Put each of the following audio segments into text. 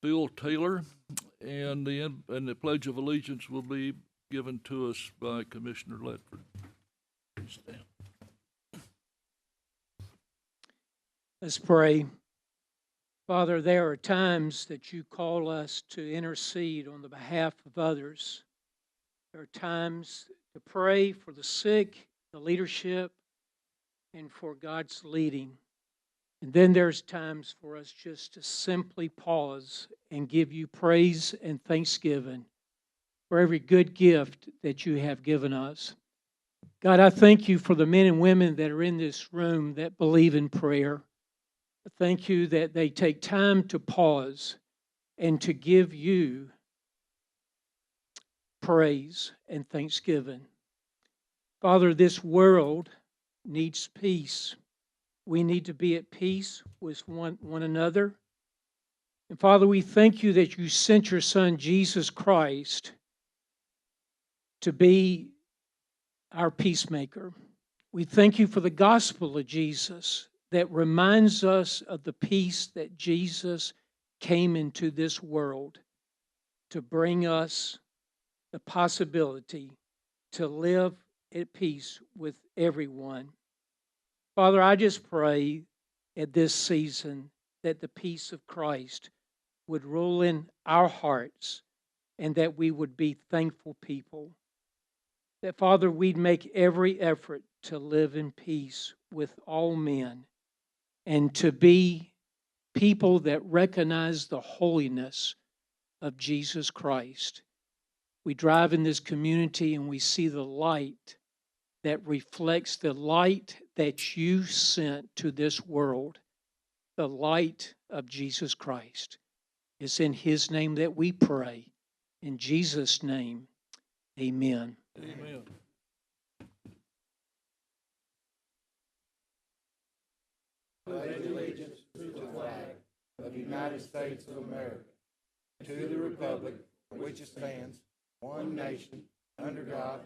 Bill Taylor, and the Pledge of Allegiance will be given to us by Commissioner Ledford. Please stand. Let's pray. Father, there are times that you call us to intercede on the behalf of others. There are times to pray for the sick, the leadership, and for God's leading. And then there's times for us just to simply pause and give you praise and thanksgiving for every good gift that you have given us. God, I thank you for the men and women that are in this room that believe in prayer. I thank you that they take time to pause and to give you praise and thanksgiving. Father, this world needs peace. We need to be at peace with one another. And Father, we thank you that you sent your Son, Jesus Christ, to be our peacemaker. We thank you for the gospel of Jesus that reminds us of the peace that Jesus came into this world to bring us the possibility to live at peace with everyone. Father, I just pray at this season that the peace of Christ would rule in our hearts and that we would be thankful people. That, Father, we'd make every effort to live in peace with all men and to be people that recognize the holiness of Jesus Christ. We drive in this community and we see the light that reflects the light that you sent to this world, the light of Jesus Christ. It's in His name that we pray. In Jesus' name, amen. Amen. Pledge allegiance to the flag of the United States of America, to the republic for which it stands, one nation, under God,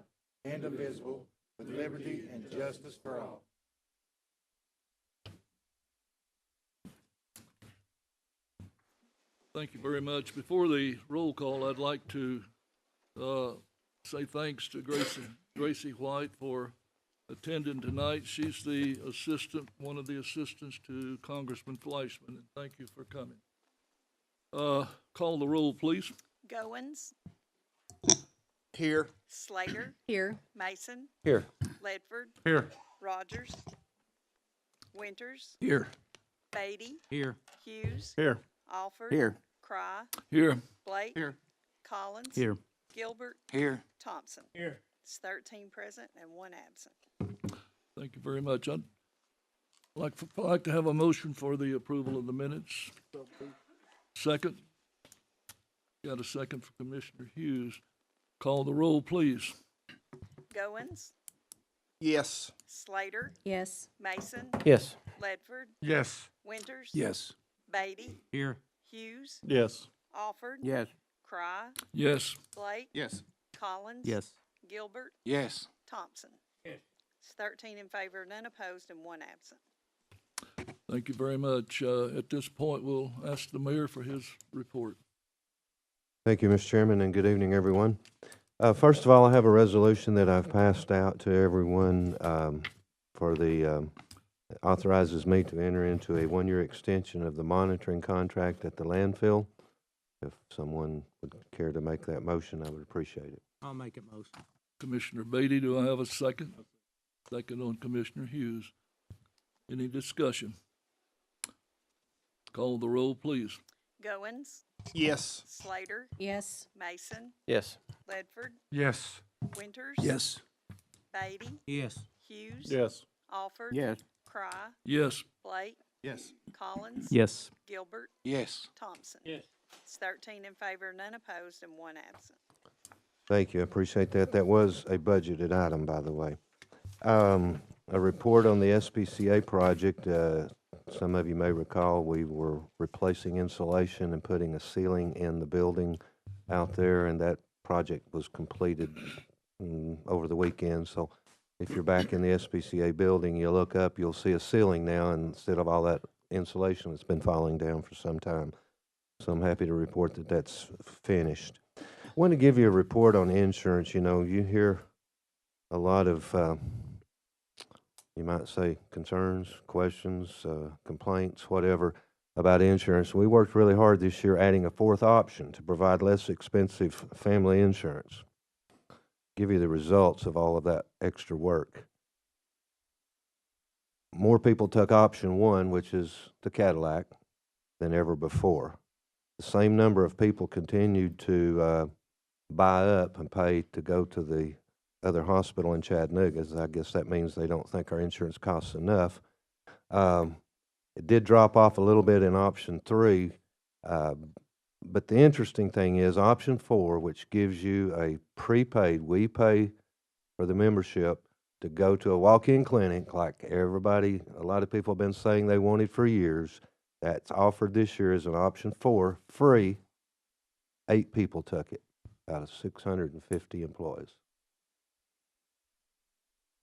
indivisible, with liberty and justice for all. Thank you very much. Before the roll call, I'd like to say thanks to Gracie White for attending tonight. She's the assistant, one of the assistants to Congressman Fleischman, and thank you for coming. Call the roll, please. Goins. Here. Slater. Here. Mason. Here. Ledford. Here. Rogers. Winters. Here. Beatty. Here. Hughes. Here. Alford. Here. Cry. Here. Blake. Here. Collins. Here. Gilbert. Here. Thompson. Here. It's 13 present and 1 absent. Thank you very much. I'd like to have a motion for the approval of the minutes. Second. Got a second for Commissioner Hughes. Call the roll, please. Goins. Yes. Slater. Yes. Mason. Yes. Ledford. Yes. Winters. Yes. Beatty. Here. Hughes. Yes. Alford. Yes. Cry. Yes. Blake. Yes. Collins. Yes. Gilbert. Yes. Thompson. Yes. It's 13 in favor, none opposed, and 1 absent. Thank you very much. At this point, we'll ask the mayor for his report. Thank you, Mr. Chairman, and good evening, everyone. First of all, I have a resolution that I've passed out to everyone for the authorizes me to enter into a one-year extension of the monitoring contract at the landfill. If someone would care to make that motion, I would appreciate it. I'll make it motion. Commissioner Beatty, do I have a second? Second on Commissioner Hughes. Any discussion? Call the roll, please. Goins. Yes. Slater. Yes. Mason. Yes. Ledford. Yes. Winters. Yes. Beatty. Yes. Hughes. Yes. Alford. Yes. Cry. Yes. Blake. Yes. Collins. Yes. Gilbert. Yes. Thompson. Yes. It's 13 in favor, none opposed, and 1 absent. Thank you, I appreciate that. That was a budgeted item, by the way. A report on the SPCA project. Some of you may recall we were replacing insulation and putting a ceiling in the building out there, and that project was completed over the weekend. So if you're back in the SPCA building, you look up, you'll see a ceiling now instead of all that insulation that's been falling down for some time. So I'm happy to report that that's finished. I want to give you a report on insurance. You know, you hear a lot of, you might say, concerns, questions, complaints, whatever, about insurance. We worked really hard this year adding a fourth option to provide less expensive family insurance. Give you the results of all of that extra work. More people took option one, which is the Cadillac, than ever before. The same number of people continued to buy up and pay to go to the other hospital in Chattanooga. I guess that means they don't think our insurance costs enough. It did drop off a little bit in option three, but the interesting thing is option four, which gives you a prepaid, we pay for the membership to go to a walk-in clinic like everybody, a lot of people have been saying they wanted for years. That's offered this year as an option four, free. 8 people took it out of 650 employees.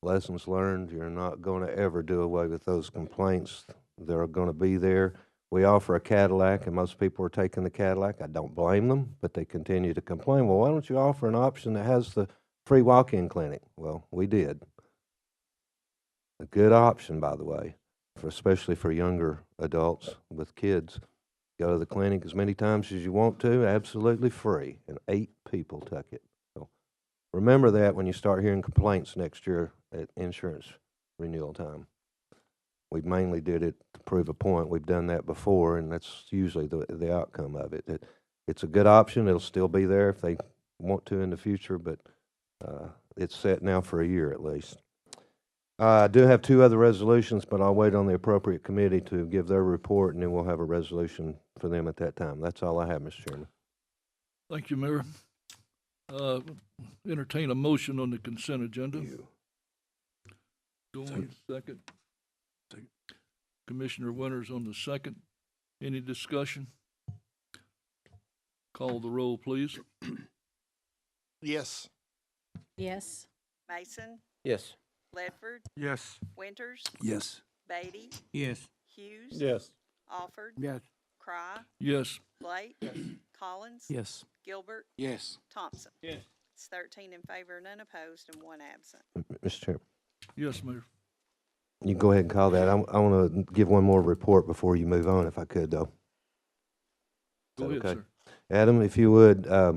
Lessons learned, you're not going to ever do away with those complaints. They're going to be there. We offer a Cadillac, and most people are taking the Cadillac. I don't blame them, but they continue to complain. Well, why don't you offer an option that has the free walk-in clinic? Well, we did. A good option, by the way, especially for younger adults with kids. Go to the clinic as many times as you want to, absolutely free, and 8 people took it. So remember that when you start hearing complaints next year at insurance renewal time. We mainly did it to prove a point. We've done that before, and that's usually the outcome of it. It's a good option. It'll still be there if they want to in the future, but it's set now for a year at least. I do have 2 other resolutions, but I'll wait on the appropriate committee to give their report, and then we'll have a resolution for them at that time. That's all I have, Mr. Chairman. Thank you, Mayor. Entertain a motion on the consent agenda. Going second. Commissioner Winters on the second. Any discussion? Call the roll, please. Yes. Yes. Mason, Yes. Ledford, Yes. Winters, Yes. Beatty, Yes. Hughes. Yes. Alford. Yes. Cry, Yes. Blake. Collins. Yes. Gilbert. Yes. Thompson. Yes. It's 13 in favor, none opposed, and 1 absent. Mr. Chairman, Yes, Mayor. you can go ahead and call that. I want to give one more report before you move on, if I could, though. Go Is that ahead, okay? sir. Adam, if you would, I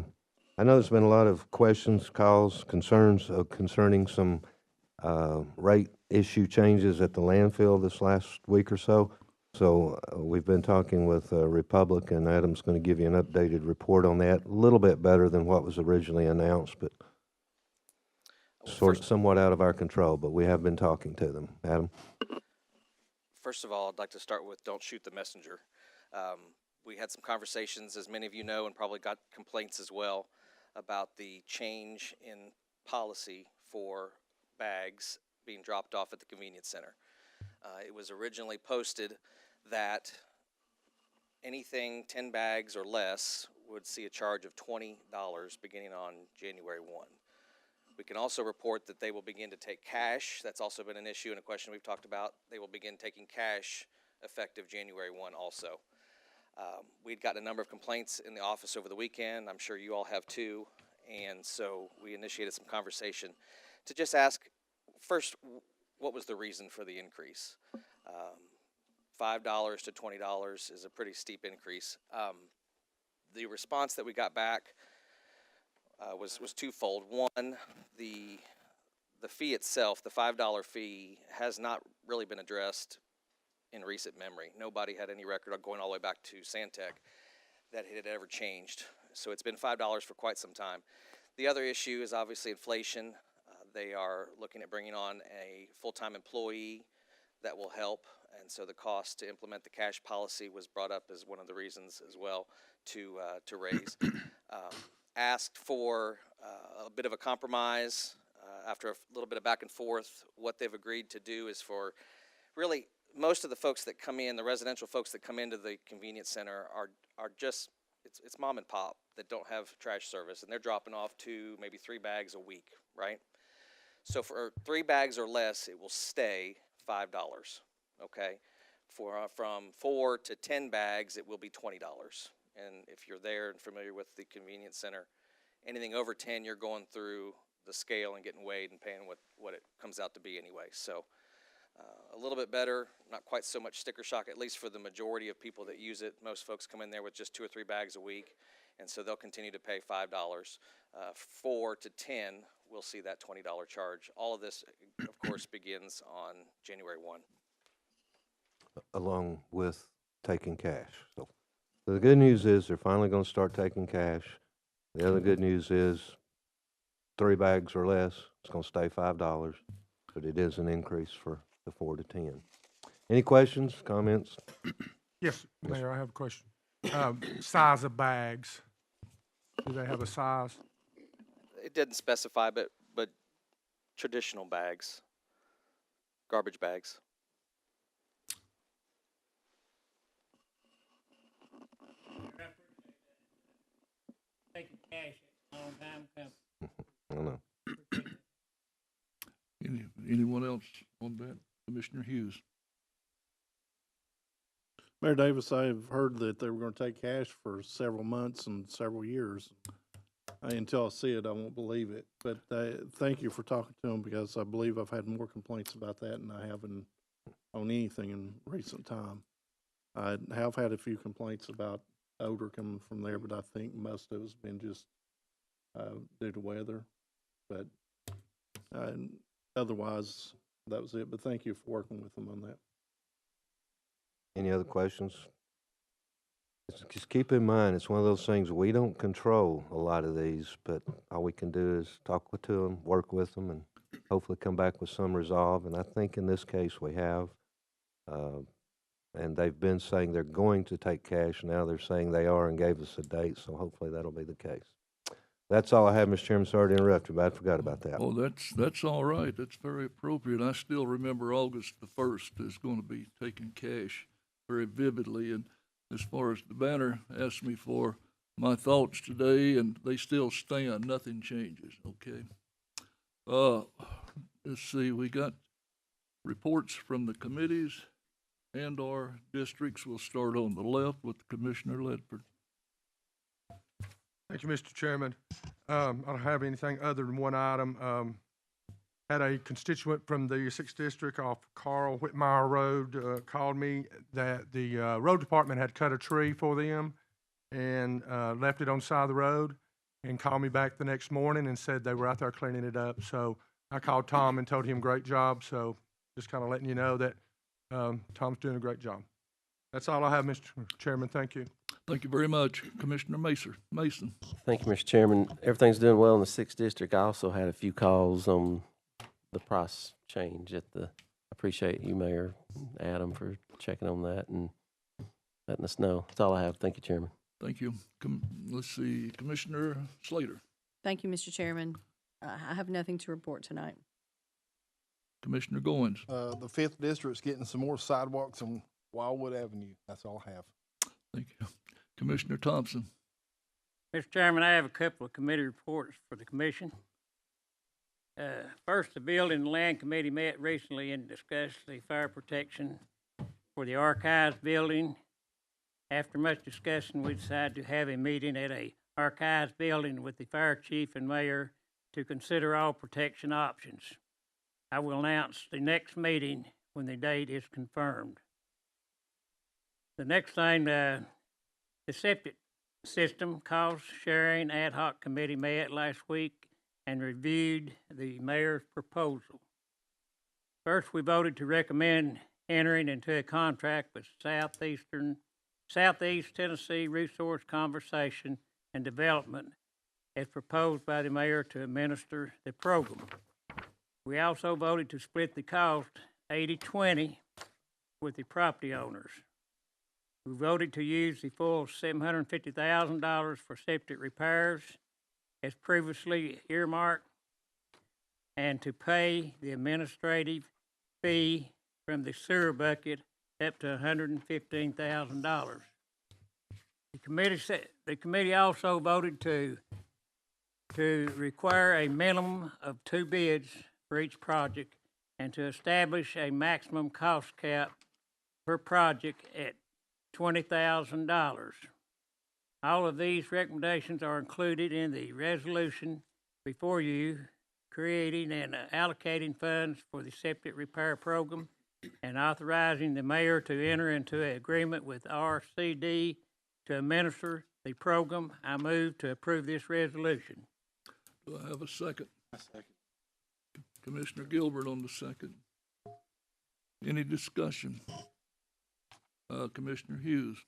know there's been a lot of questions, calls, concerns concerning some rate issue changes at the landfill this last week or so. So we've been talking with Republic, and Adam's going to give you an updated report on that. A little bit better than what was originally announced, but somewhat out of our control. But we have been talking to them. Adam? First of all, I'd like to start with don't shoot the messenger. We had some conversations, as many of you know, and probably got complaints as well, about the change in policy for bags being dropped off at the convenience center. It was originally posted that anything 10 bags or less would see a charge of $20 beginning on January 1. We can also report that they will begin to take cash. That's also been an issue and a question we've talked about. They will begin taking cash effective January 1 also. We'd gotten a number of complaints in the office over the weekend. I'm sure you all have too. And so we initiated some conversation to just ask, first, what was the reason for the increase? $5 to $20 is a pretty steep increase. The response that we got back was twofold. One, the fee itself, the $5 fee, has not really been addressed in recent memory. Nobody had any record of going all the way back to Santec that it had ever changed. So it's been $5 for quite some time. The other issue is obviously inflation. They are looking at bringing on a full-time employee that will help, and so the cost to implement the cash policy was brought up as one of the reasons as well to raise. Asked for a bit of a compromise after a little bit of back and forth. What they've agreed to do is for really most of the folks that come in, the residential folks that come into the convenience center are just, it's mom and pop that don't have trash service, and they're dropping off 2, maybe 3 bags a week, right? So for 3 bags or less, it will stay $5, okay? From 4 to 10 bags, it will be $20. And if you're there and familiar with the convenience center, anything over 10, you're going through the scale and getting weighed and paying what it comes out to be anyway. So a little bit better, not quite so much sticker shock, at least for the majority of people that use it. Most folks come in there with just 2 or 3 bags a week, and so they'll continue to pay $5. 4 to 10, we'll see that $20 charge. All of this, of course, begins on January 1. Along with taking cash. So the good news is they're finally going to start taking cash. The other good news is 3 bags or less, it's going to stay $5, but it is an increase for the 4 to 10. Any questions, comments? Yes, Mayor, I have a question. Size of bags. Do they have a size? It didn't specify, but traditional bags, garbage bags. Taking cash, long time coming. I don't know. Anyone else on that? Commissioner Hughes? Mayor Davis, I've heard that they were gonna take cash for several months and several years. Until I see it, I won't believe it. But thank you for talking to them, because I believe I've had more complaints about that than I have on anything in recent time. I have had a few complaints about odor coming from there, but I think most of it's been just due to weather. But otherwise, that was it. But thank you for working with them on that. Any other questions? Just keep in mind, it's one of those things, we don't control a lot of these, but all we can do is talk to them, work with them, and hopefully come back with some resolve. And I think in this case we have. And they've been saying they're going to take cash. Now they're saying they are and gave us a date, so hopefully that'll be the case. That's all I have, Mr. Chairman. Sorry to interrupt you, but I forgot about that. Oh, that's all right. That's very appropriate. I still remember August the 1st is going to be taking cash very vividly. And as far as the banner asked me for my thoughts today, and they still stand. Nothing changes, okay? Let's see. We got reports from the committees and our districts. We'll start on the left with Commissioner Ledford. Thank you, Mr. Chairman. I don't have anything other than one item. Had a constituent from the 6th District off Carl Whitmire Road called me that the road department had cut a tree for them and left it on the side of the road, and called me back the next morning and said they were out there cleaning it up. So I called Tom and told him great job. So just kind of letting you know that Tom's doing a great job. That's all I have, Mr. Chairman. Thank you. Thank you very much. Commissioner Mason. Thank you, Mr. Chairman. Everything's doing well in the 6th District. I also had a few calls on the price change at the, I appreciate you, Mayor Adam, for checking on that and letting us know. That's all I have. Thank you, Chairman. Thank you. Let's see, Commissioner Slater. Thank you, Mr. Chairman. I have nothing to report tonight. Commissioner Goins. The 5th District's getting some more sidewalks on Wildwood Avenue. That's all I have. Thank you. Commissioner Thompson. Mr. Chairman, I have a couple of committee reports for the commission. First, the Building and Land Committee met recently and discussed the fire protection for the Archives building. After much discussion, we decided to have a meeting at a Archives building with the fire chief and mayor to consider all protection options. I will announce the next meeting when the date is confirmed. The next thing, the septic system cost sharing ad hoc committee met last week and reviewed the mayor's proposal. First, we voted to recommend entering into a contract with Southeast Tennessee Resource Conservation and Development as proposed by the mayor to administer the program. We also voted to split the cost 80-20 with the property owners. We voted to use the full $750,000 for septic repairs as previously earmarked, and to pay the administrative fee from the sewer bucket up to $115,000. The committee also voted to require a minimum of 2 bids for each project and to establish a maximum cost cap per project at $20,000. All of these recommendations are included in the resolution before you, creating and allocating funds for the septic repair program and authorizing the mayor to enter into an agreement with RCD to administer the program. I move to approve this resolution. Do I have a second? Commissioner Gilbert on the second. Any discussion? Commissioner Hughes.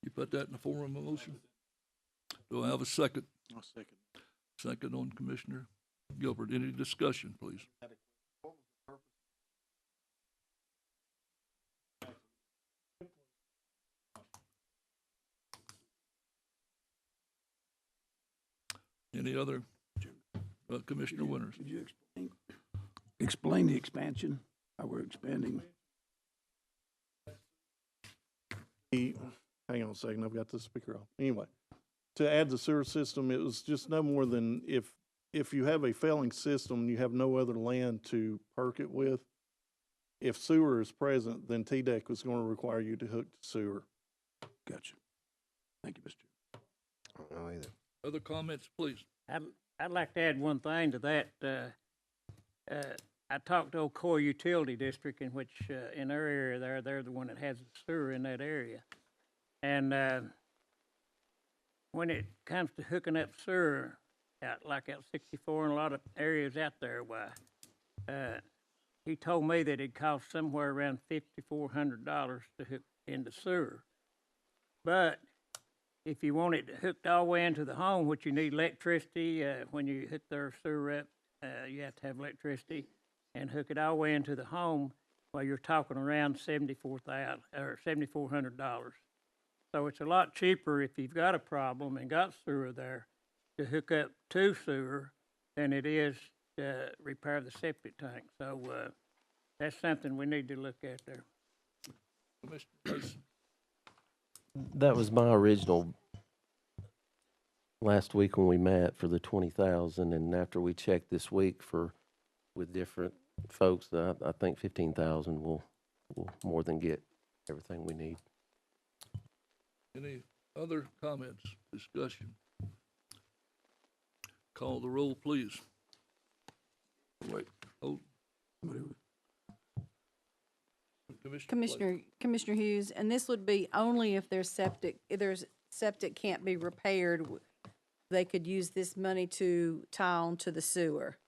You put that in the form of a motion? Do I have a second? I'll second. Second on Commissioner Gilbert. Any discussion, please? Any other? Commissioner Winters. Could you explain the expansion, how we're expanding? Hang on a second, I've got the speaker on. Anyway, to add the sewer system, it was just no more than if you have a failing system, and you have no other land to perk it with. If sewer is present, then TDEC was going to require you to hook to sewer. Gotcha. Thank you, Mr. Chair. I don't know either. Other comments, please? I'd like to add one thing to that. I talked to Old Core Utility District, in which, in their area there, they're the one that has the sewer in that area. And, when it comes to hooking up sewer, out 64 and a lot of areas out there, why, he told me that it'd cost somewhere around $5,400 to hook into sewer. But if you want it hooked all the way into the home, which you need electricity, when you hook their sewer up, you have to have electricity, and hook it all the way into the home, well, you're talking around $7,400. So it's a lot cheaper if you've got a problem and got sewer there to hook up to sewer than it is to repair the septic tank. So, that's something we need to look at there. Commissioner Mason. That was my original last week when we met for the 20,000, and after we checked this week with different folks, I think 15,000 will more than get everything we need. Any other comments, discussion? Call the roll, please. Wait, hold. Commissioner Hughes, and this would be only if their septic can't be repaired, they could use this money to tie on to the sewer.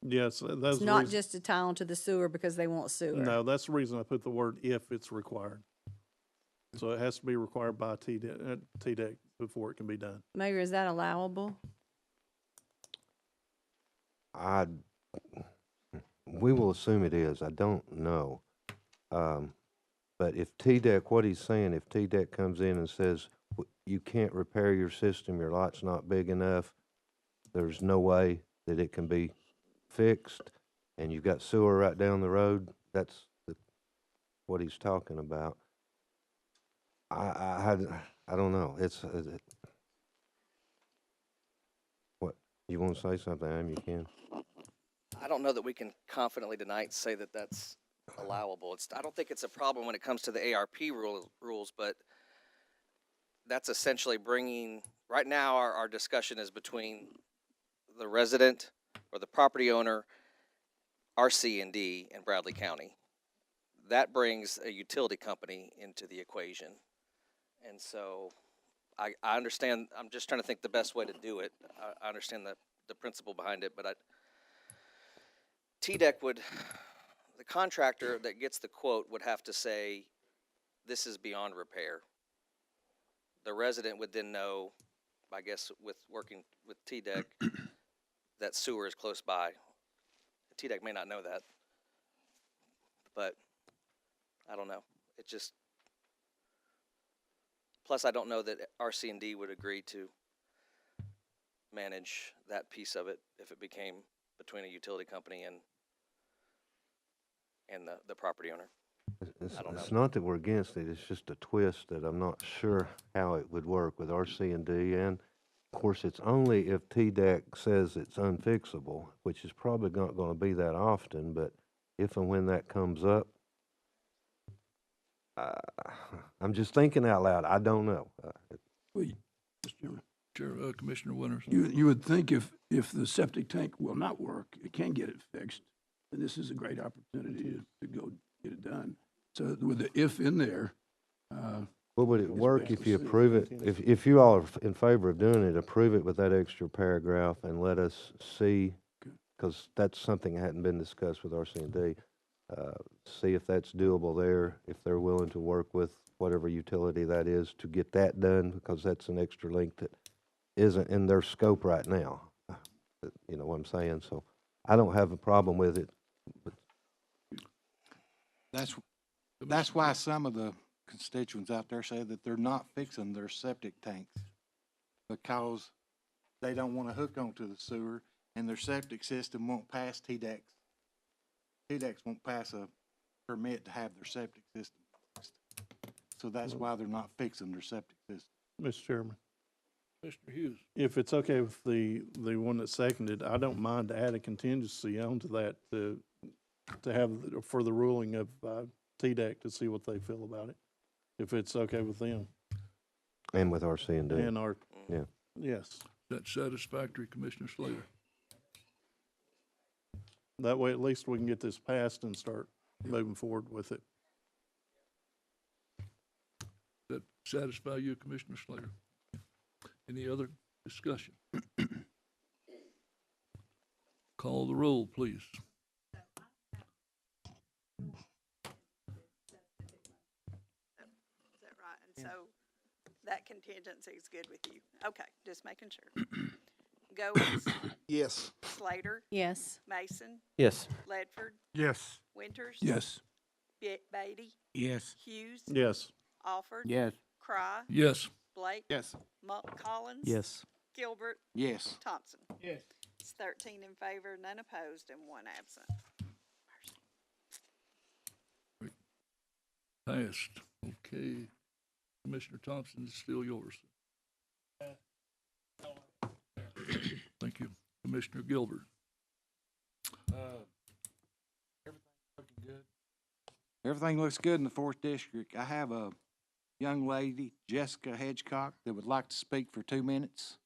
Yes, that's It's the not reason. just to tie on to the sewer because they want sewer. No, that's the reason I put the word "if" it's required. So it has to be required by TDEC before it can be done. Mayor, is that allowable? We will assume it is. I don't know. But if TDEC, what he's saying, if TDEC comes in and says, you can't repair your system, your lot's not big enough, there's no way that it can be fixed, and you've got sewer right down the road, that's what he's talking about. I don't know. What, you want to say something, Am? You can. I don't know that we can confidently tonight say that that's allowable. I don't think it's a problem when it comes to the ARP rules, but that's essentially bringing, right now our discussion is between the resident or the property owner, RC&D, and Bradley County. That brings a utility company into the equation. And so I understand, I'm just trying to think the best way to do it. I understand the principle behind it, but TDEC the contractor that gets the quote would have to say, this is beyond repair. The resident would then know, I guess with working with TDEC, that sewer is close by. TDEC may not know that, but I don't know. It just, plus I don't know that RC&D would agree to manage that piece of it if it became between a utility company and the property owner. I don't know. It's not that we're against it, it's just a twist that I'm not sure how it would work with RC&D, and of course, it's only if TDEC says it's unfixable, which is probably not gonna be that often, but if and when that comes up, I'm just thinking out loud, I don't know. Well, Mr. Chairman, Chair, Commissioner Winters. you would think if the septic tank will not work, it can't get it fixed, then this is a great opportunity to go get it done. So with the if in there, Well, would it It's work best if to you see. approve it, if you all are in favor of doing it, approve it with that extra paragraph and let us see, Okay. because that's something that hadn't been discussed with RC&D. See if that's doable there, if they're willing to work with whatever utility that is to get that done, because that's an extra link that isn't in their scope right now. You know what I'm saying? So I don't have a problem with it. That's why some of the constituents out there say that they're not fixing their septic tanks because they don't want to hook onto the sewer and their septic system won't pass TDEC. TDEC won't pass a permit to have their septic system fixed. So that's why they're not fixing their septic system. Mr. Chairman, Mr. Hughes. if it's okay with the one that seconded, I don't mind to add a contingency onto that to have, for the ruling of TDEC to see what they feel about it, if it's okay with them. And with RC&D. And our, Yeah. yes, Is that satisfactory, Commissioner Slater? that way at least we can get this passed and start moving forward with it. Does that satisfy you, Commissioner Slater? Any other discussion? Call the roll, please. Is that right? And so that contingency is good with you? Okay, just making sure. Goins, Yes. Slater, Yes. Mason, Yes. Ledford, Yes. Winters. yes. Beatty, Yes. Hughes. Yes. Alford. Yes. Cry, Yes. Blake. Yes. Collins. Yes. Gilbert, Yes. Thompson. Yes. It's 13 in favor, none opposed, and 1 absent. Passed. Okay. Commissioner Thompson, it's still yours. Thank you. Commissioner Gilbert. Everything looks good in the 4th District. I have a young lady, Jessica Hedgecock, that would like to speak for 2 minutes.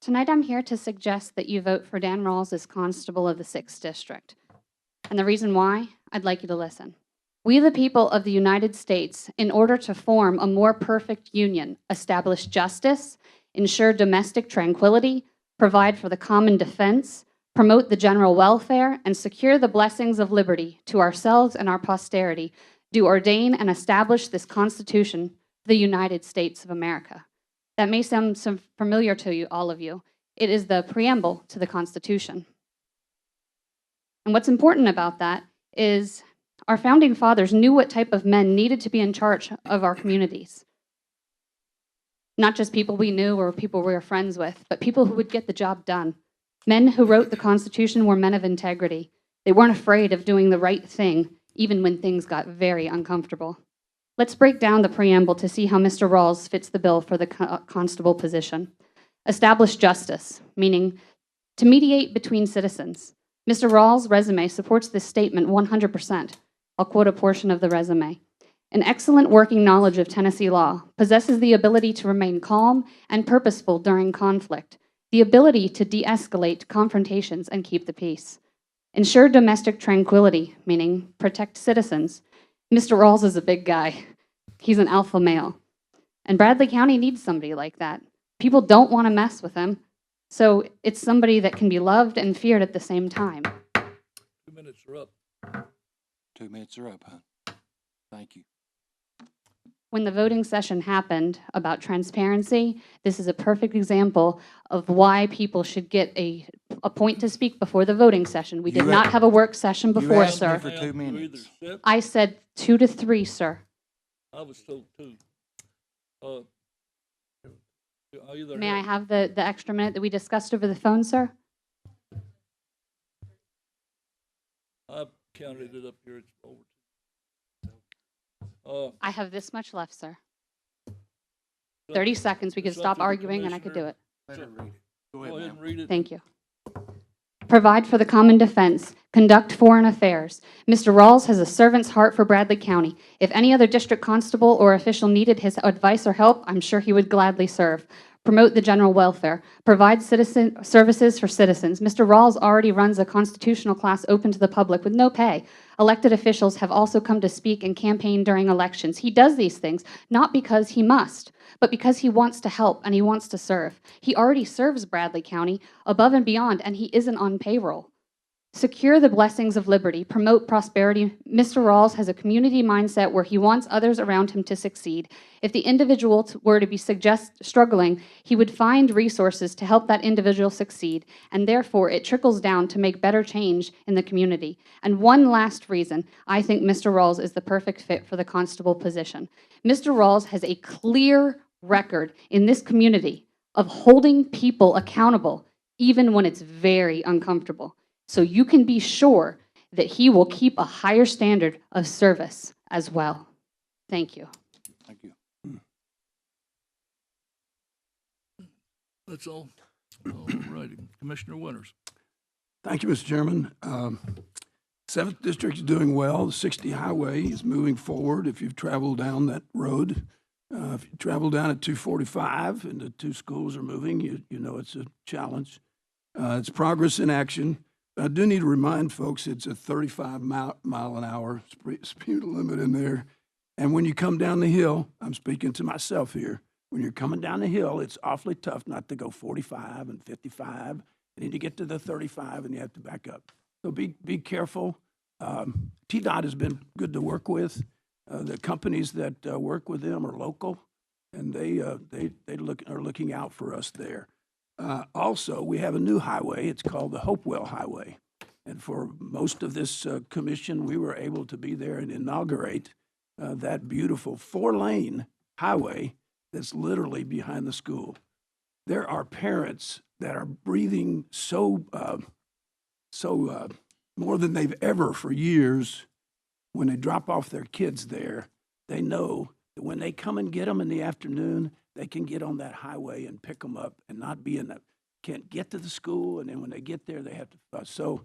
Tonight I'm here to suggest that you vote for Dan Rawls as Constable of the 6th District. And the reason why, I'd like you to listen. We, the people of the United States, in order to form a more perfect union, establish justice, ensure domestic tranquility, provide for the common defense, promote the general welfare, and secure the blessings of liberty to ourselves and our posterity, do ordain and establish this Constitution for the United States of America. That may sound familiar to you, all of you. It is the preamble to the Constitution. And what's important about that is our founding fathers knew what type of men needed to be in charge of our communities. Not just people we knew or people we were friends with, but people who would get the job done. Men who wrote the Constitution were men of integrity. They weren't afraid of doing the right thing, even when things got very uncomfortable. Let's break down the preamble to see how Mr. Rawls fits the bill for the constable position. Establish justice, meaning to mediate between citizens. Mr. Rawls' resume supports this statement 100%. I'll quote a portion of the resume. An excellent working knowledge of Tennessee law, possesses the ability to remain calm and purposeful during conflict, the ability to de-escalate confrontations and keep the peace. Ensure domestic tranquility, meaning protect citizens. Mr. Rawls is a big guy. He's an alpha male. And Bradley County needs somebody like that. People don't want to mess with him. So it's somebody that can be loved and feared at the same time. 2 minutes are up. 2 minutes are up, huh? Thank you. when the voting session happened about transparency, this is a perfect example of why people should get a point to speak before the voting session. We did You not a- have a work session You before, asked me sir. for 2 You either minutes. accept- I said 2 to 3, sir. I was told 2. I either May I have- have the extra minute that we discussed over the phone, sir? I counted it up here, it's over. I have this much left, sir. 30 seconds, we could stop Something the arguing and I could do commissioner- it. Let her read it. Go Go ahead, ahead ma'am. and read it. Thank you. Provide for the common defense, conduct foreign affairs. Mr. Rawls has a servant's heart for Bradley County. If any other district constable or official needed his advice or help, I'm sure he would gladly serve. Promote the general welfare. Provide citizen services for citizens. Mr. Rawls already runs a constitutional class open to the public with no pay. Elected officials have also come to speak and campaign during elections. He does these things not because he must, but because he wants to help and he wants to serve. He already serves Bradley County above and beyond, and he isn't on payroll. Secure the blessings of liberty, promote prosperity. Mr. Rawls has a community mindset where he wants others around him to succeed. If the individual were to be struggling, he would find resources to help that individual succeed, and therefore it trickles down to make better change in the community. And one last reason, I think Mr. Rawls is the perfect fit for the constable position. Mr. Rawls has a clear record in this community of holding people accountable, even when it's very uncomfortable. So you can be sure that he will keep a higher standard of service as well. Thank you. Thank you. That's all. All righty. Commissioner Winters. Thank you, Mr. Chairman. 7th District is doing well. The 60 highway is moving forward. If you've traveled down that road, if you travel down at 245 and the 2 schools are moving, you know it's a challenge. It's progress in action. I do need to remind folks it's a 35 mile an hour speed limit in there. And when you come down the hill, I'm speaking to myself here, when you're coming down the hill, it's awfully tough not to go 45 and 55. And then you get to the 35 and you have to back up. So be careful. TDOT has been good to work with. The companies that work with them are local, and they are looking out for us there. Also, we have a new highway. It's called the Hopewell Highway. And for most of this commission, we were able to be there and inaugurate that beautiful 4-lane highway that's literally behind the school. There are parents that are breathing so more than they've ever for years. When they drop off their kids there, they know that when they come and get them in the afternoon, they can get on that highway and pick them up and not be in the, can't get to the school, and then when they get there, they have to fuss. So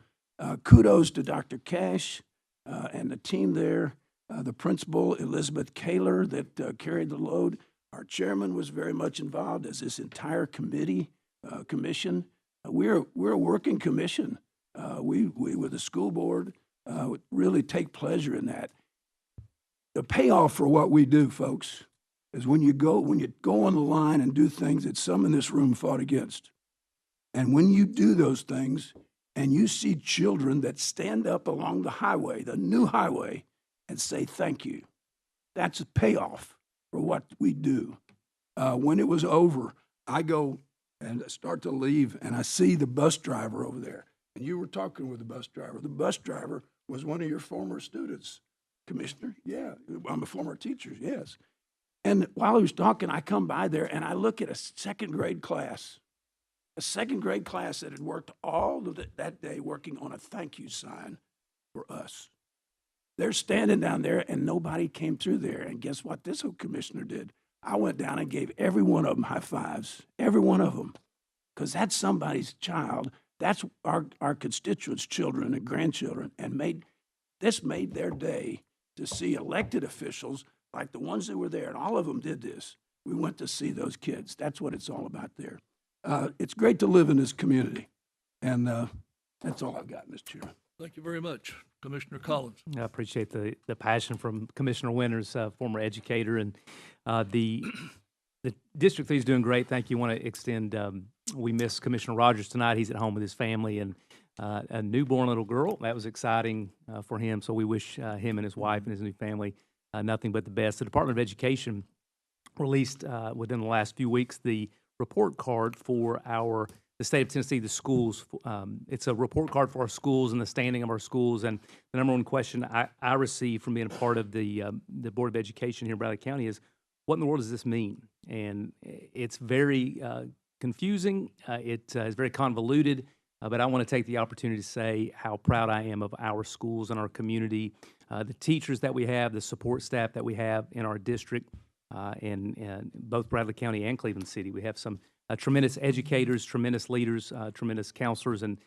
kudos to Dr. Cash and the team there, the principal, Elizabeth Kaler, that carried the load. Our chairman was very much involved, as this entire commission. We're a working commission. We with the school board, really take pleasure in that. The payoff for what we do, folks, is when you go on the line and do things that some in this room fought against. And when you do those things and you see children that stand up along the highway, the new highway, and say thank you, that's a payoff for what we do. When it was over, I go and start to leave, and I see the bus driver over there. And you were talking with the bus driver. The bus driver was one of your former students, Commissioner. Yeah, I'm a former teacher, yes. And while he was talking, I come by there and I look at a second grade class that had worked all of that day working on a thank you sign for us. They're standing down there and nobody came through there. And guess what this commissioner did? I went down and gave every one of them high fives, every one of them, because that's somebody's child. That's our constituents' children and grandchildren, and made their day to see elected officials like the ones that were there, and all of them did this. We went to see those kids. That's what it's all about there. It's great to live in this community, and that's all I've got, Mr. Chairman. Thank you very much. Commissioner Collins. I appreciate the passion from Commissioner Winters, former educator, and the District 3 is doing great. Thank you. Want to extend, we miss Commissioner Rogers tonight. He's at home with his family and a newborn little girl. That was exciting for him, so we wish him and his wife and his new family nothing but the best. The Department of Education released within the last few weeks the report card for the state of Tennessee, the schools. It's a report card for our schools and the standing of our schools. And the number one question I received from being a part of the Board of Education here in Bradley County is, what in the world does this mean? And it's very confusing. It is very convoluted. But I want to take the opportunity to say how proud I am of our schools and our community, the teachers that we have, the support staff that we have in our district, in both Bradley County and Cleveland City. We have some tremendous educators, tremendous leaders, tremendous counselors, and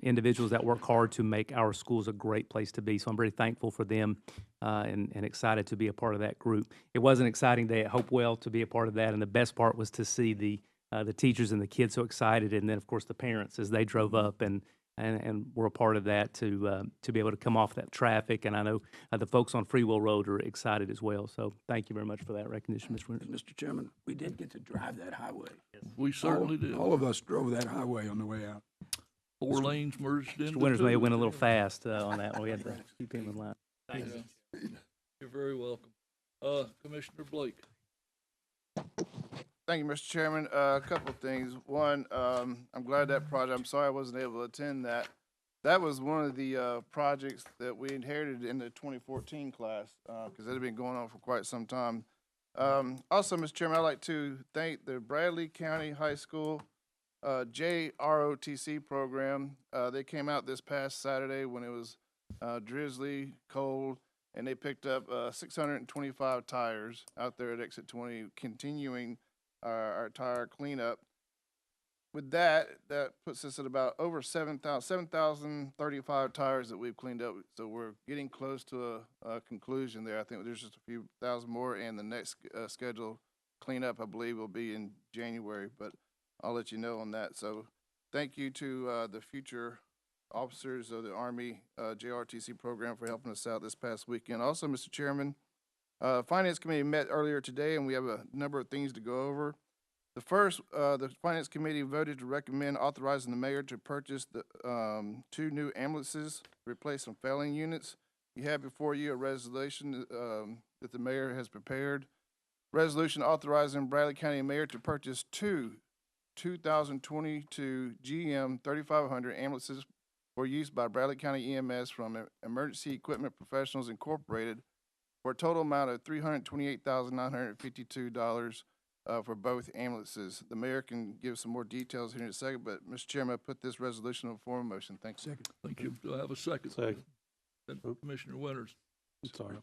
individuals that work hard to make our schools a great place to be. So I'm very thankful for them and excited to be a part of that group. It was an exciting day at Hopewell to be a part of that, and the best part was to see the teachers and the kids so excited, and then, of course, the parents as they drove up and were a part of that to be able to come off that traffic. And I know the folks on Freewell Road are excited as well. So thank you very much for that recognition, Mr. Winters. Mr. Chairman, we did get to drive that highway. We certainly did. All of us drove that highway on the way out. 4 lanes merged into Mr. Winters may 2. have went a little fast on that one. We had to keep him in line. Yeah. You're very welcome. Commissioner Blake. Thank you, Mr. Chairman. A couple of things. One, I'm glad that project, I'm sorry I wasn't able to attend that. That was one of the projects that we inherited in the 2014 class, because it had been going on for quite some time. Also, Mr. Chairman, I'd like to thank the Bradley County High School JROTC program. They came out this past Saturday when it was drizzly, cold, and they picked up 625 tires out there at exit 20, continuing our tire cleanup. With that puts us at about over 7,035 tires that we've cleaned up. So we're getting close to a conclusion there. I think there's just a few thousand more, and the next scheduled cleanup, I believe, will be in January, but I'll let you know on that. So thank you to the future officers of the Army JRTC program for helping us out this past weekend. Also, Mr. Chairman, Finance Committee met earlier today, and we have a number of things to go over. The first, the Finance Committee voted to recommend authorizing the mayor to purchase the 2 new ambulances to replace some failing units. You have before you a resolution that the mayor has prepared. Resolution authorizing Bradley County Mayor to purchase 2 2022 GM 3500 ambulances for use by Bradley County EMS from Emergency Equipment Professionals Incorporated for a total amount of $328,952 for both ambulances. The mayor can give some more details here in a second, but Mr. Chairman, I put this resolution on form of motion. Thank you. Second. Thank you. Do I have a second? Second. Commissioner Winters. Sorry.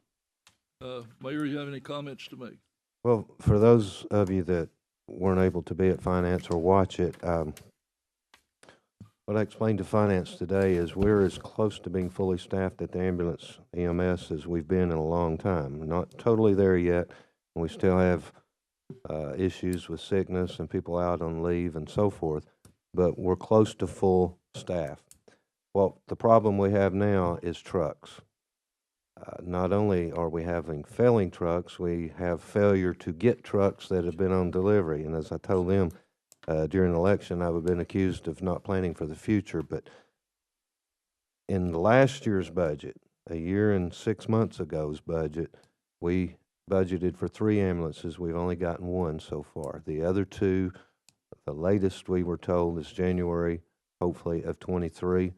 Mayor, you have any comments to make? Well, for those of you that weren't able to be at Finance or watch it, what I explained to Finance today is we're as close to being fully staffed at the ambulance EMS as we've been in a long time. We're not totally there yet. We still have issues with sickness and people out on leave and so forth, but we're close to full staff. Well, the problem we have now is trucks. Not only are we having failing trucks, we have failure to get trucks that have been on delivery. And as I told them during the election, I've been accused of not planning for the future. But in last year's budget, a year and 6 months ago's budget, we budgeted for 3 ambulances. We've only gotten 1 so far. The other 2, the latest we were told is January, hopefully, of 23.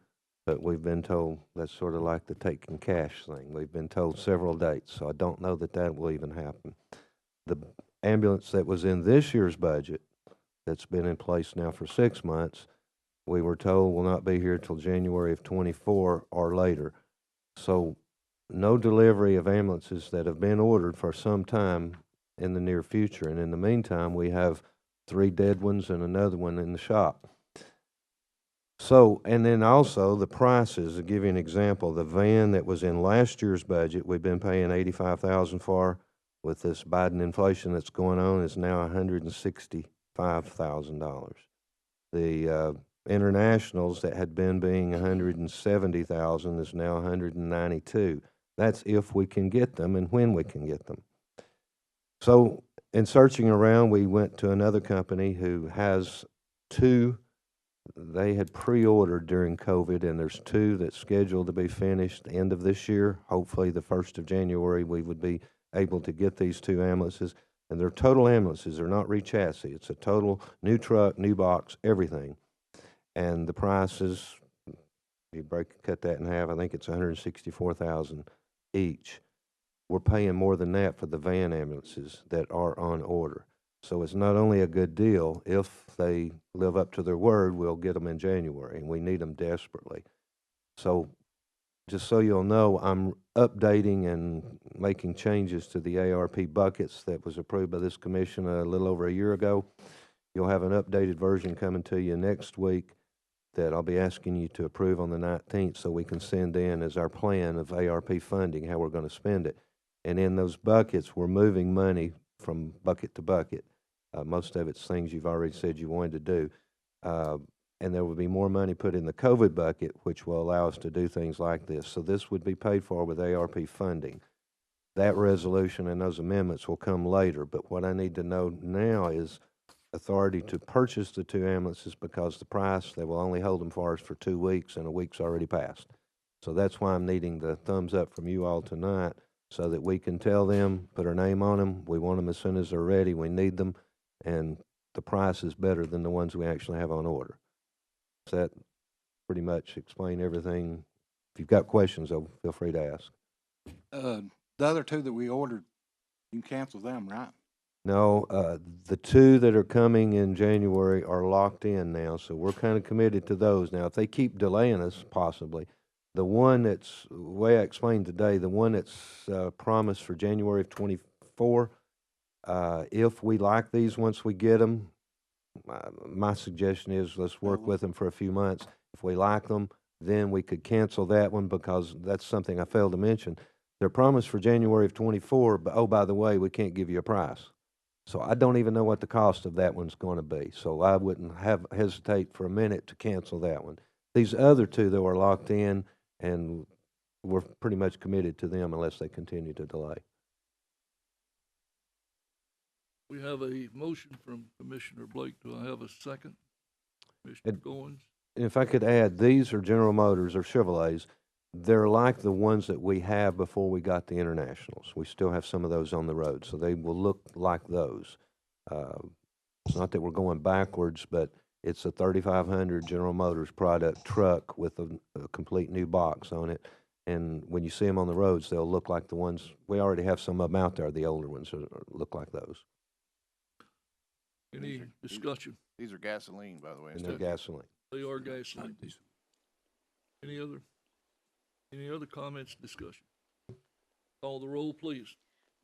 But we've been told that's sort of like the taking cash thing. We've been told several dates, so I don't know that that will even happen. The ambulance that was in this year's budget that's been in place now for 6 months, we were told will not be here till January of 24 or later. So no delivery of ambulances that have been ordered for some time in the near future. And in the meantime, we have 3 dead ones and another one in the shop. So, and then also the prices, to give you an example, the van that was in last year's budget, we've been paying $85,000 for. With this Biden inflation that's going on, is now $165,000. The internationals that had been being $170,000 is now $192,000. That's if we can get them and when we can get them. So, in searching around, we went to another company who has 2 They had pre-ordered during COVID, and there's 2 that's scheduled to be finished the end of this year. Hopefully, the 1st of January, we would be able to get these 2 ambulances. And they're total ambulances, they're not re-chassis. It's a total new truck, new box, everything. And the price is, if you cut that in half, I think it's $164,000 each. We're paying more than that for the van ambulances that are on order. So it's not only a good deal, if they live up to their word, we'll get them in January, and we need them desperately. So just so you'll know, I'm updating and making changes to the ARP buckets that was approved by this commission a little over a year ago. You'll have an updated version coming to you next week that I'll be asking you to approve on the 19th so we can send in as our plan of ARP funding, how we're going to spend it. And in those buckets, we're moving money from bucket to bucket. Most of it's things you've already said you wanted to do. And there will be more money put in the COVID bucket, which will allow us to do things like this. So this would be paid for with ARP funding. That resolution and those amendments will come later, but what I need to know now is authority to purchase the 2 ambulances, because the price, they will only hold them for us for 2 weeks, and a week's already passed. So that's why I'm needing the thumbs up from you all tonight, so that we can tell them, put our name on them, we want them as soon as they're ready, we need them, and the price is better than the ones we actually have on order. Does that pretty much explain everything? If you've got questions, though, feel free to ask. The other 2 that we ordered, you can cancel them, right? No, the 2 that are coming in January are locked in now, so we're kind of committed to those. Now, if they keep delaying us, possibly, the one that's, the way I explained today, the one that's promised for January of '24, if we like these once we get them, my suggestion is let's work with them for a few months. If we like them, then we could cancel that one, because that's something I failed to mention. They're promised for January of '24, but oh, by the way, we can't give you a price. So I don't even know what the cost of that one's going to be. So I wouldn't hesitate for a minute to cancel that one. These other 2, though, are locked in, and we're pretty much committed to them unless they continue to delay. We have a motion from Commissioner Blake. Do I have a second? Commissioner Goins? If I could add, these are General Motors or Chevrolets. They're like the ones that we have before we got the Internationals. We still have some of those on the road, so they will look like those. It's not that we're going backwards, but it's a 3500 General Motors product truck with a complete new box on it. And when you see them on the roads, they'll look like the ones, we already have some of them out there, the older ones look like those. Any discussion? These are gasoline, by the way. And they're gasoline. They are gasoline. Any other comments, discussion? Call the roll, please.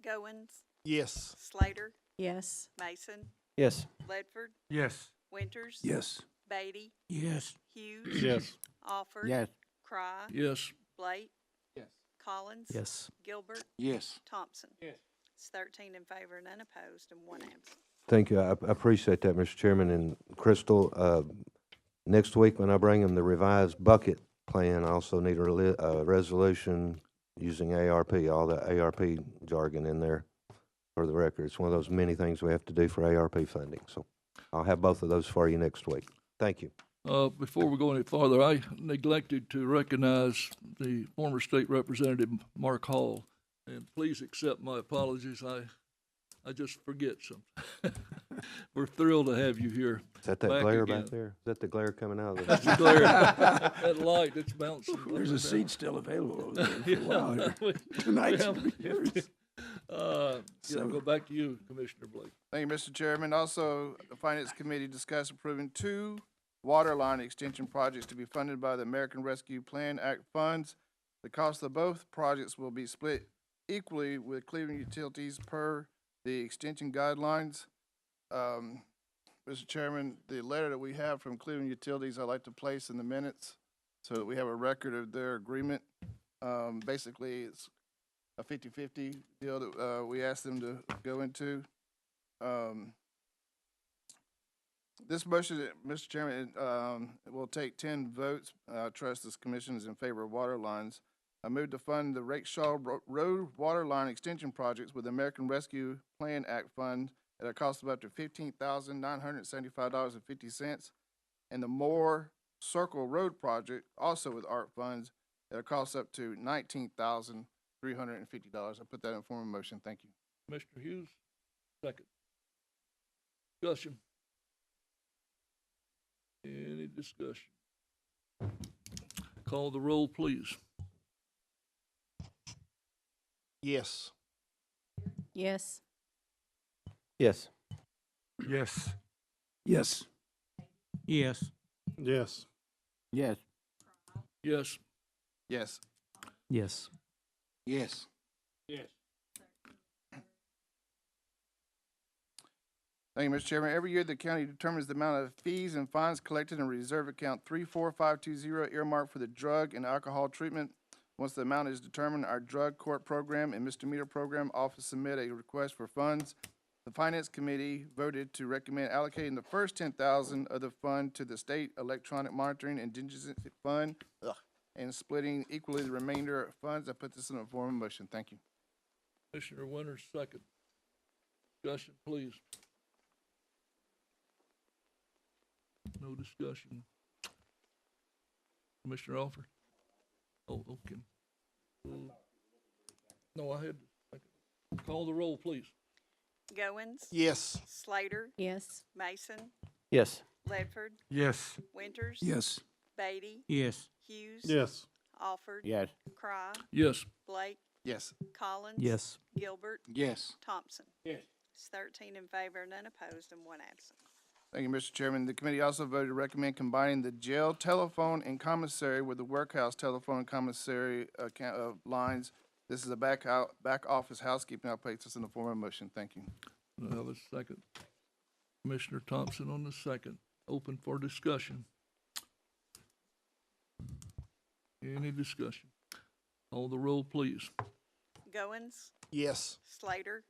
Goins, Yes. Slater, Yes. Mason, Yes. Ledford, Yes. Winters. Yes. Beatty, Yes. Hughes. Yes. Alford. Yes. Cry. Yes. Blake. Yes. Collins. Yes. Gilbert. Yes. Thompson. Yes. It's 13 in favor, none opposed, and 1 absent. Thank you. I appreciate that, Mr. Chairman. And Crystal, next week when I bring them the revised bucket plan, I also need a resolution using ARP, all the ARP jargon in there for the record. It's one of those many things we have to do for ARP funding. So I'll have both of those for you next week. Thank you. Before we go any farther, I neglected to recognize the former state representative, Mark Hall, and please accept my apologies. I just forget something. We're thrilled to have you here. Is that glare back there? Is that the glare coming out of That's the? the glare. That light, it's bouncing. There's a seat still available over there for a while here. Tonight. So- Go back to you, Commissioner Blake. Thank you, Mr. Chairman. Also, the Finance Committee discussed approving 2 water line extension projects to be funded by the American Rescue Plan Act funds. The cost of both projects will be split equally with Cleveland Utilities per the extension guidelines. Mr. Chairman, the letter that we have from Cleveland Utilities, I'd like to place in the minutes so that we have a record of their agreement. Basically, it's a 50-50 deal that we asked them to go into. This motion, Mr. Chairman, it will take 10 votes. I trust this commission is in favor of water lines. I move to fund the Rakeshaw Road water line extension projects with the American Rescue Plan Act fund at a cost of up to $15,975.50. and the Moore Circle Road project, also with ARP funds, at a cost up to $19,350. I put that in form of motion. Thank you. Commissioner Hughes, second. Discussion. Any discussion? Call the roll, please. Yes. Yes. Yes. Yes. Yes. Yes. Yes. Yes. Yes. Yes. Yes. Yes. Thank you, Mr. Chairman. Every year, the county determines the amount of fees and fines collected in reserve account 34520 earmarked for the drug and alcohol treatment. Once the amount is determined, our drug court program and misdemeanor program office submit a request for funds. The Finance Committee voted to recommend allocating the first $10,000 of the fund to the State Electronic Monitoring and Contingency Fund and splitting equally the remainder of funds. I put this in the form of motion. Thank you. Commissioner Winters, second. Discussion, please. No discussion. Commissioner Alford? Oh, okay. No, I had, call the roll, please. Goins? Yes. Slater? Yes. Mason? Yes. Ledford? Yes. Winters? Yes. Beatty? Yes. Hughes? Yes. Alford? Yes. Cry? Yes. Blake? Yes. Collins? Yes. Gilbert? Yes. Thompson? Yes. It's 13 in favor, none opposed, and one absent. Thank you, Mr. Chairman. The committee also voted to recommend combining the jail telephone and commissary with the workhouse telephone and commissary account lines. This is a back office housekeeping. I'll place this in the form of a motion. Thank you. I have a second. Commissioner Thompson on the second. Open for discussion. Any discussion? Call the roll, please. Goins? Yes. Slater?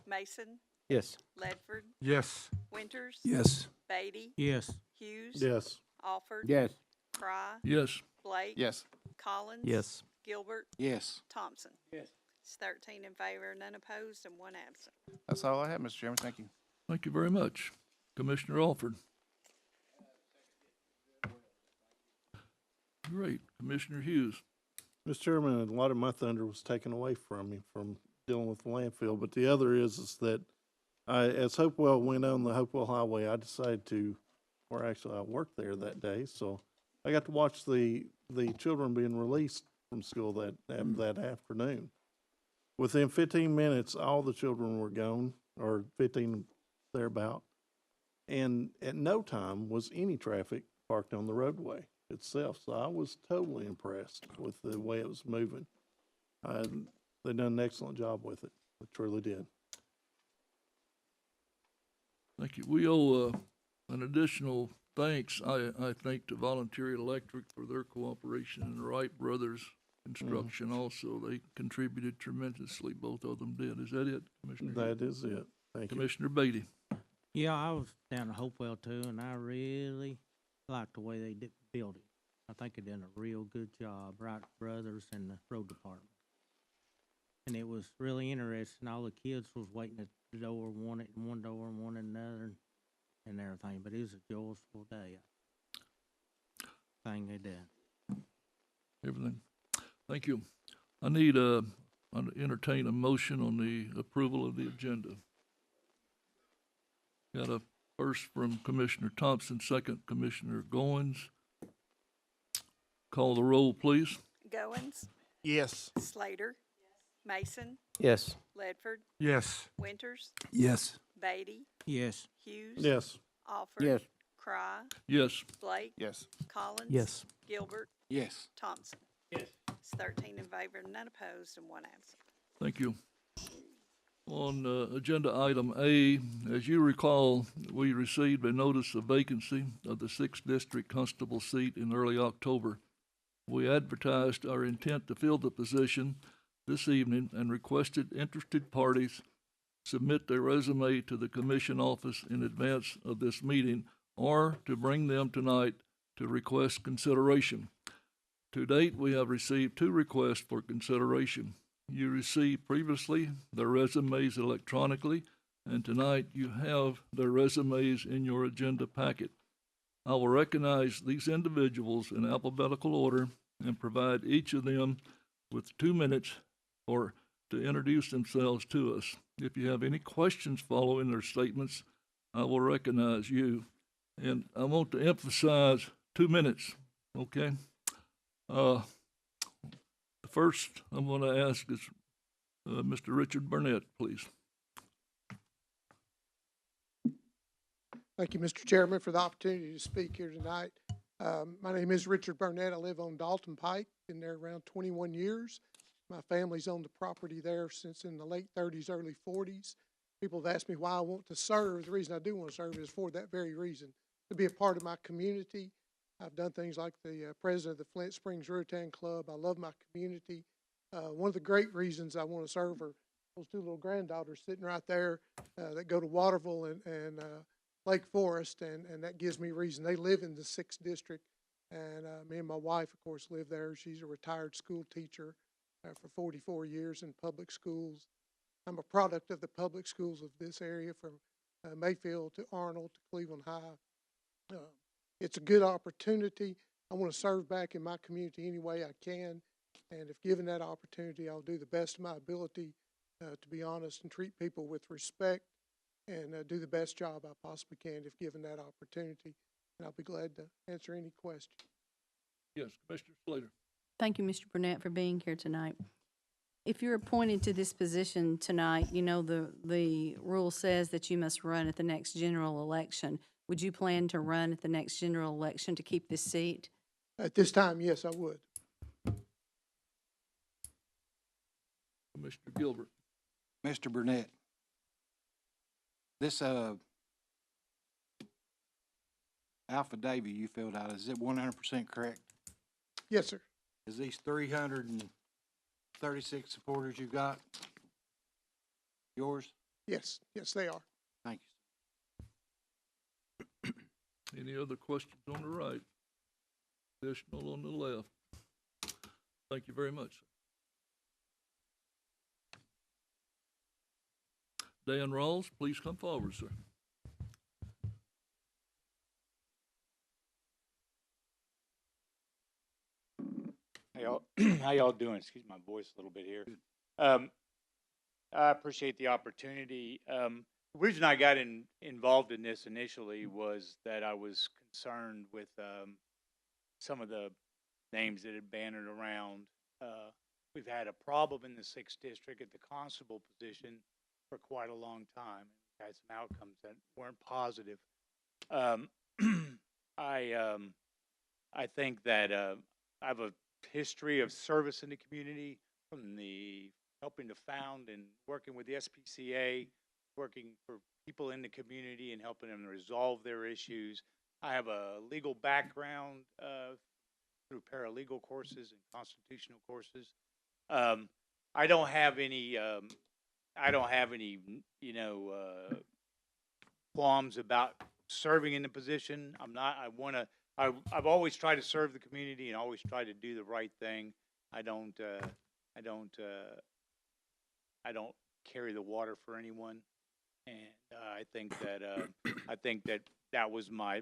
Mason? Yes. Ledford? Yes. Winters? Yes. Beatty? Yes. Hughes? Yes. Alford? Yes. Cry? Yes. Blake? Yes. Collins? Yes. Gilbert? Yes. Thompson? Yes. It's 13 in favor, none opposed, and one absent. That's all I have, Mr. Chairman. Thank you. Thank you very much. Commissioner Alford. Great. Commissioner Hughes. Mr. Chairman, a lot of my thunder was taken away from me from dealing with the landfill, but the other is that as Hopewell went on the Hopewell Highway, I decided to, or actually I worked there that day, so I got to watch the children being released from school that afternoon. Within 15 minutes, all the children were gone, or 15 thereabout, and at no time was any traffic parked on the roadway itself. So I was totally impressed with the way it was moving. They done an excellent job with it. They truly did. Thank you. We owe an additional thanks, I think, to Volunteer Electric for their cooperation, and the Wright Brothers Construction also. They contributed tremendously. Both of them did. Is that it, Commissioner? That is it. Thank you. Commissioner Beatty. Yeah, I was down at Hopewell too, and I really liked the way they did build it. I think they did a real good job, Wright Brothers and the road department. And it was really interesting. All the kids was waiting at the door, one at one door and one at another, and everything. But it was a joyful day. Thing they did. Everything. Thank you. I need I'd entertain a motion on the approval of the agenda. Got a first from Commissioner Thompson, second Commissioner Goins. Call the roll, please. Goins? Yes. Slater? Mason? Yes. Ledford? Yes. Winters? Yes. Beatty? Yes. Hughes? Yes. Alford? Yes. Cry? Yes. Blake? Yes. Collins? Yes. Gilbert? Yes. Thompson? Yes. It's 13 in favor, none opposed, and one absent. Thank you. On agenda item A, as you recall, we received a notice of vacancy of the 6th District Constable seat in early October. We advertised our intent to fill the position this evening and requested interested parties submit their resume to the commission office in advance of this meeting or to bring them tonight to request consideration. To date, we have received 2 requests for consideration. You received previously their resumes electronically, and tonight you have their resumes in your agenda packet. I will recognize these individuals in alphabetical order and provide each of them with 2 minutes or to introduce themselves to us. If you have any questions following their statements, I will recognize you. And I want to emphasize 2 minutes, okay? The first I'm going to ask is Mr. Richard Burnett, please. Thank you, Mr. Chairman, for the opportunity to speak here tonight. My name is Richard Burnett. I live on Dalton Pike, been there around 21 years. My family's owned the property there since in the late 30s, early 40s. People have asked me why I want to serve. The reason I do want to serve is for that very reason, to be a part of my community. I've done things like the president of the Flint Springs Rotary Club. I love my community. One of the great reasons I want to serve are those two little granddaughters sitting right there that go to Waterville and Lake Forest, and that gives me reason. They live in the 6th District, and me and my wife, of course, live there. She's a retired school teacher for 44 years in public schools. I'm a product of the public schools of this area, from Mayfield to Arnold to Cleveland High. It's a good opportunity. I want to serve back in my community any way I can, and if given that opportunity, I'll do the best of my ability to be honest and treat people with respect and do the best job I possibly can if given that opportunity. And I'll be glad to answer any questions. Yes, Commissioner Slater. Thank you, Mr. Burnett, for being here tonight. If you're appointed to this position tonight, you know the rule says that you must run at the next general election. Would you plan to run at the next general election to keep this seat? At this time, yes, I would. Commissioner Gilbert. Mr. Burnett, this affidavit you filled out, is it 100% correct? Yes, sir. Is these 336 supporters you got yours? Yes, yes, they are. Thank you. Any other questions on the right? Additional on the left? Thank you very much. Dan Rawls, please come forward, sir. How y'all doing? Excuse my voice a little bit here. I appreciate the opportunity. The reason I got involved in this initially was that I was concerned with some of the names that had bannered around. We've had a problem in the 6th District at the constable position for quite a long time. We've had some outcomes that weren't positive. I think that I have a history of service in the community, from the helping to found and working with the SPCA, working for people in the community and helping them resolve their issues. I have a legal background through paralegal courses and constitutional courses. I don't have any qualms about serving in the position. I've always tried to serve the community and always tried to do the right thing. I don't carry the water for anyone, and I think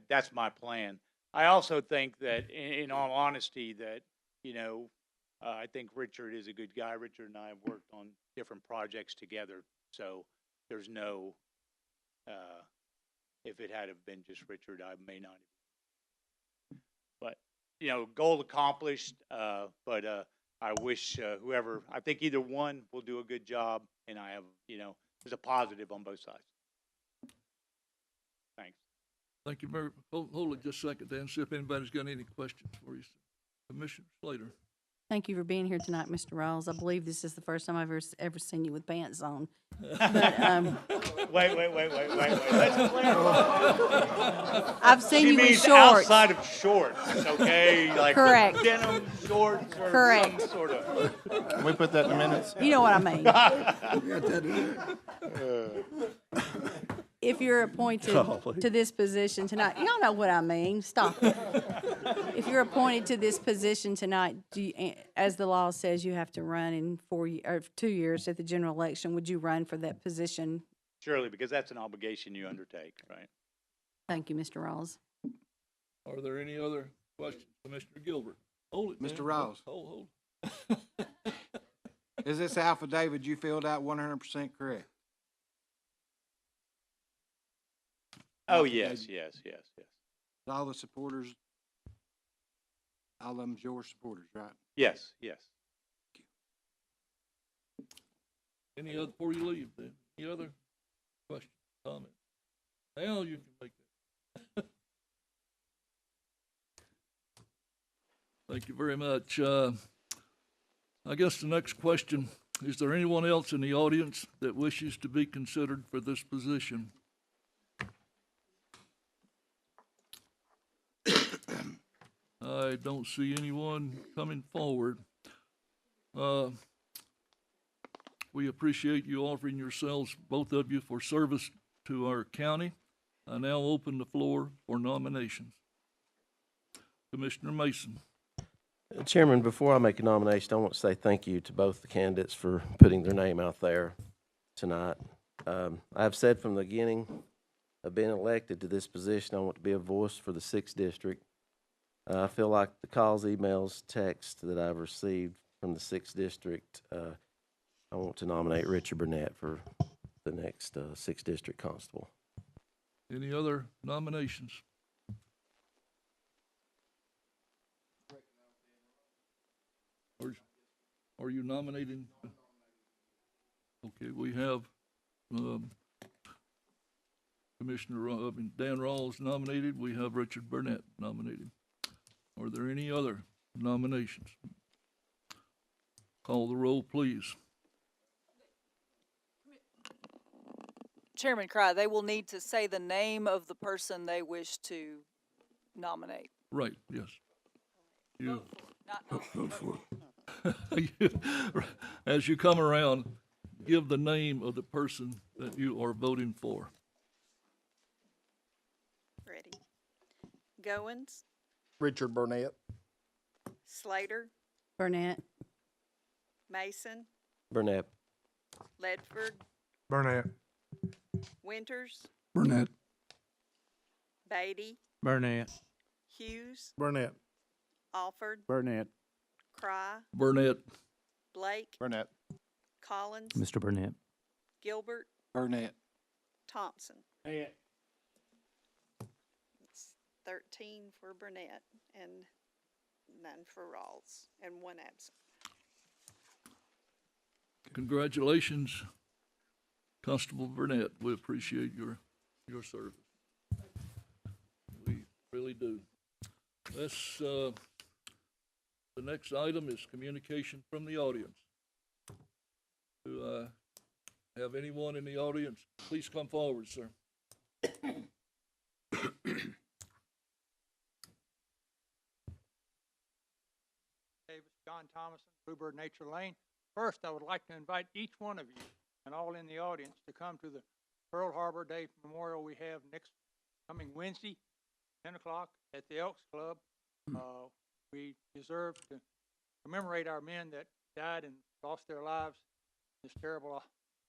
that's my plan. I also think that, in all honesty, that I think Richard is a good guy. Richard and I have worked on different projects together, so there's no. If it had have been just Richard, I may not have. But goal accomplished. But I wish whoever. I think either one will do a good job, and I have there's a positive on both sides. Thanks. Thank you very much. Hold it just a second, Dan. See if anybody's got any questions for you, Commissioner Slater. Thank you for being here tonight, Mr. Rawls. I believe this is the first time I've ever seen you with pants on. But, wait. Let's clarify. I've seen you with shorts. Outside of shorts, okay? Like correct. Denim shorts or correct. some sort of. Can we put that in the minutes? You know what I mean. If you're appointed to this position tonight, y'all know what I mean. Stop it. If you're appointed to this position tonight, as the law says, you have to run in 2 years at the general election. Would you run for that position? Surely, because that's an obligation you undertake, right? Thank you, Mr. Rawls. Are there any other questions? Commissioner Gilbert? Hold it, Mr. Dan. Rouse. Hold. Is this affidavit you filled out 100% correct? Oh, yes, yes. All the supporters, all of them's your supporters, right? Yes, yes. Any other, before you leave, then, any other questions, comments? Now you can make that. Thank you very much. I guess the next question, is there anyone else in the audience that wishes to be considered for this position? I don't see anyone coming forward. We appreciate you offering yourselves, both of you, for service to our county. I now open the floor for nominations. Commissioner Mason. Chairman, before I make a nomination, I want to say thank you to both the candidates for putting their name out there tonight. I have said from the beginning of being elected to this position, I want to be a voice for the 6th District. I feel like the calls, emails, texts that I've received from the 6th District, I want to nominate Richard Burnett for the next 6th District Constable. Any other nominations? Are you nominating? Okay, we have Commissioner Dan Rawls nominated. We have Richard Burnett nominated. Are there any other nominations? Call the roll, please. Chairman Cry, they will need to say the name of the person they wish to nominate. Right, yes. You. Vote for. As you come around, give the name of the person that you are voting for. Ready. Goins, Richard Burnett. Slater, Burnett. Mason, Burnett. Ledford, Burnett. Winters, Burnett. Beatty, Burnett. Hughes, Burnett. Alford, Burnett. Cry, Burnett. Blake, Burnett. Collins, Mr. Burnett. Gilbert, Burnett. Thompson. Burnett. It's 13 for Burnett and none for Rawls and one absent. Congratulations, Constable Burnett. We appreciate your service. We really do. Let's, the next item is communication from the audience. Do I have anyone in the audience? Please come forward, sir. John Thomason, Bluebird Nature Lane. First, I would like to invite each one of you and all in the audience to come to the Pearl Harbor Day Memorial we have next coming Wednesday, 10 o'clock at the Elks Club. We deserve to commemorate our men that died and lost their lives in this terrible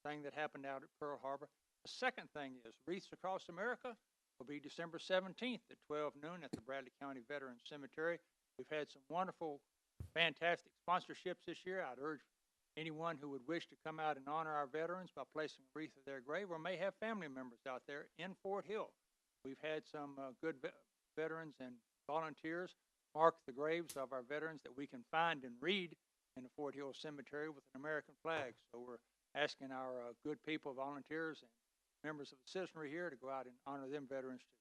thing that happened out at Pearl Harbor. The second thing is Wreaths Across America will be December 17th at 12 noon at the Bradley County Veterans Cemetery. We've had some wonderful, fantastic sponsorships this year. I'd urge anyone who would wish to come out and honor our veterans by placing a wreath at their grave, or may have family members out there in Fort Hill. We've had some good veterans and volunteers mark the graves of our veterans that we can find and read in the Fort Hill Cemetery with an American flag. So we're asking our good people, volunteers, and members of the citizenry here to go out and honor them veterans too.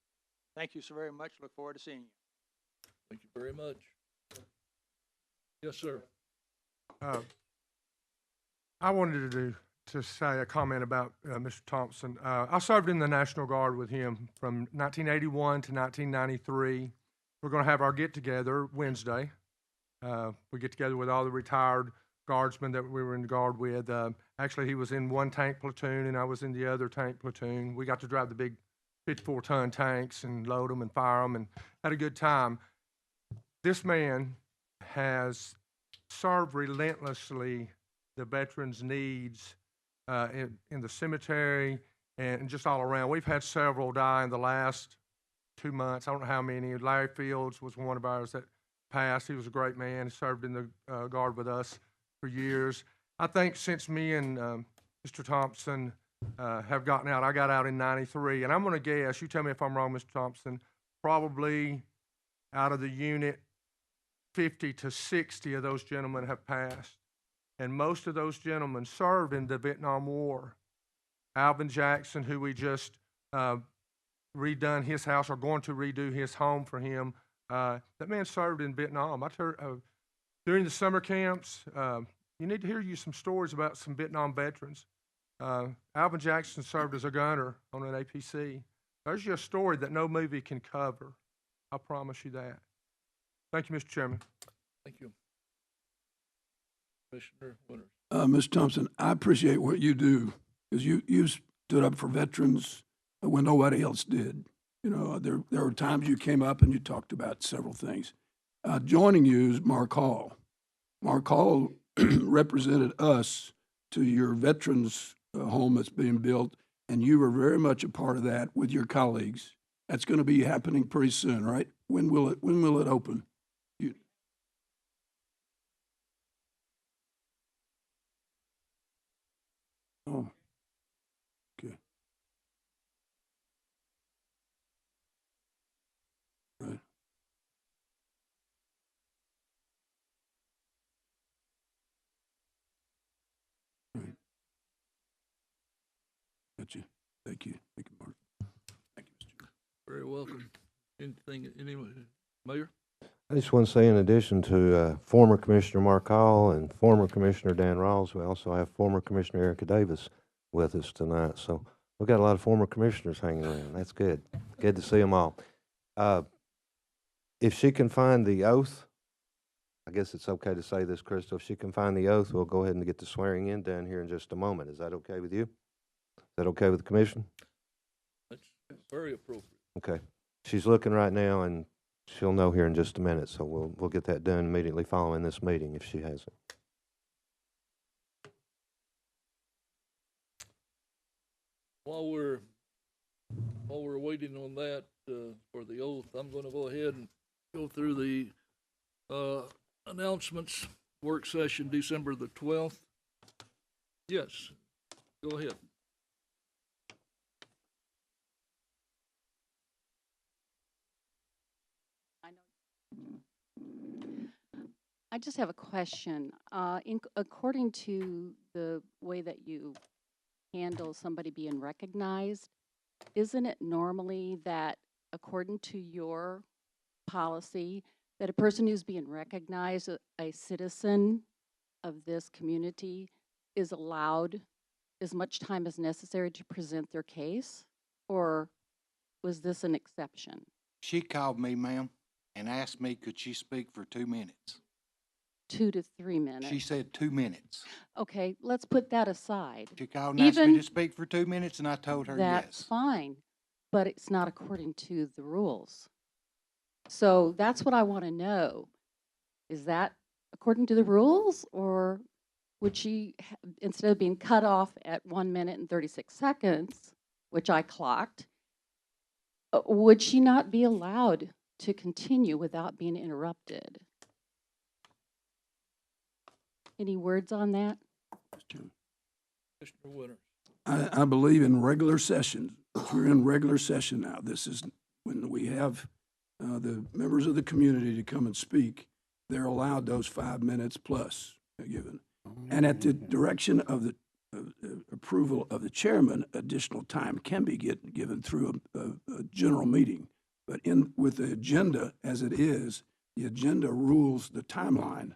Thank you so very much. Look forward to seeing you. Thank you very much. Yes, sir. I wanted to say a comment about Mr. Thompson. I served in the National Guard with him from 1981 to 1993. We're going to have our get-together Wednesday. We get together with all the retired guardsmen that we were in the Guard with. Actually, he was in one tank platoon, and I was in the other tank platoon. We got to drive the big 54-ton tanks and load them and fire them and had a good time. This man has served relentlessly the veterans' needs in the cemetery and just all around. We've had several die in the last 2 months. I don't know how many. Larry Fields was one of ours that passed. He was a great man. He served in the Guard with us for years. I think since me and Mr. Thompson have gotten out, I got out in '93, and I'm going to guess, you tell me if I'm wrong, Mr. Thompson, probably out of the unit, 50 to 60 of those gentlemen have passed. And most of those gentlemen served in the Vietnam War. Alvin Jackson, who we just redone his house, or going to redo his home for him, that man served in Vietnam. During the summer camps, you need to hear you some stories about some Vietnam veterans. Alvin Jackson served as a gunner on an APC. There's just a story that no movie can cover. I promise you that. Thank you, Mr. Chairman. Thank you. Commissioner Winters. Mr. Thompson, I appreciate what you do, because you stood up for veterans when nobody else did. You know, there were times you came up and you talked about several things. Joining you is Mark Hall. Mark Hall represented us to your veterans home that's being built, and you were very much a part of that with your colleagues. That's going to be happening pretty soon, right? When will it open? Oh, okay. Right. Right. Gotcha. Thank you. Thank you, Mark. Thank you, Mr. Chairman. Very welcome. Mayor? I just want to say, in addition to former Commissioner Mark Hall and former Commissioner Dan Rawls, we also have former Commissioner Erica Davis with us tonight. So we've got a lot of former commissioners hanging around. That's good. Good to see them all. If she can find the oath, I guess it's okay to say this, Crystal. If she can find the oath, we'll go ahead and get the swearing in done here in just a moment. Is that okay with you? Is that okay with the commission? That's very appropriate. Okay. She's looking right now, and she'll know here in just a minute, so we'll get that done immediately following this meeting if she has it. While we're waiting on that for the oath, I'm going to go ahead and go through the announcements. Work session December the 12th. Yes, go ahead. I just have a question. According to the way that you handle somebody being recognized, isn't it normally that, according to your policy, that a person who's being recognized, a citizen of this community, is allowed as much time as necessary to present their case? Or was this an exception? She called me, ma'am, and asked me could she speak for 2 minutes. 2 to 3 minutes. She said 2 minutes. Okay, let's put that aside. She called and asked me to speak for 2 minutes, and I told her That's yes. fine, but it's not according to the rules. So that's what I want to know. Is that according to the rules, or would she, instead of being cut off at 1 minute and 36 seconds, which I clocked, would she not be allowed to continue without being interrupted? Any words on that? Commissioner Winters. I believe in regular sessions. We're in regular session now. This is when we have the members of the community to come and speak. They're allowed those 5 minutes plus given. And at the direction of the approval of the chairman, additional time can be given through a general meeting. But with the agenda as it is, the agenda rules the timeline.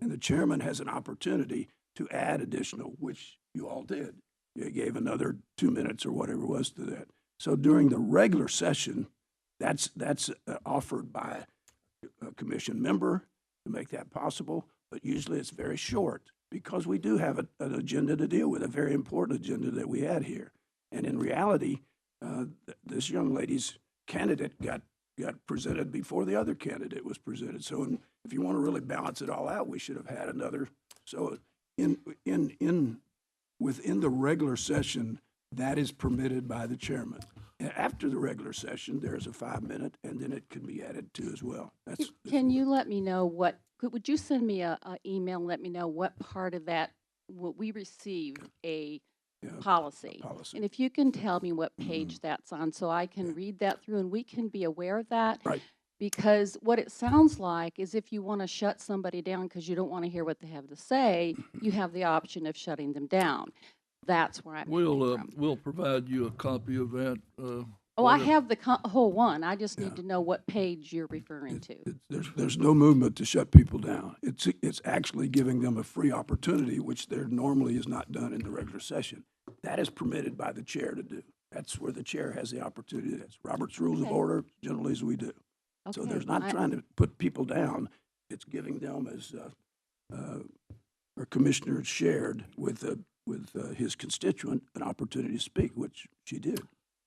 And the chairman has an opportunity to add additional, which you all did. You gave another 2 minutes or whatever it was to that. So during the regular session, that's offered by a commission member to make that possible. But usually it's very short because we do have an agenda to deal with, a very important agenda that we had here. And in reality, this young lady's candidate got presented before the other candidate was presented. So if you want to really balance it all out, we should have had another. So within the regular session, That is permitted by the chairman. After the regular session, there's a 5-minute, and then it can be added to as well. Can you let me know would you send me a email and let me know what part of that, we received a policy? Policy. And if you can tell me what page that's on, so I can read that through and we can be aware of that. Right. Because what it sounds like is if you want to shut somebody down because you don't want to hear what they have to say, you have the option of shutting them down. That's where I'm coming from. We'll provide you a copy of that. Oh, I have the whole one. I just need to know what page you're referring to. There's no movement to shut people down. It's actually giving them a free opportunity, which there normally is not done in the regular session. That is permitted by the chair to do. That's where the chair has the opportunity. That's Robert's Rules of Order, generally as we do. So Okay, there's not trying to put people down. It's giving them, as our commissioner shared with his constituent, an opportunity to speak, which she did.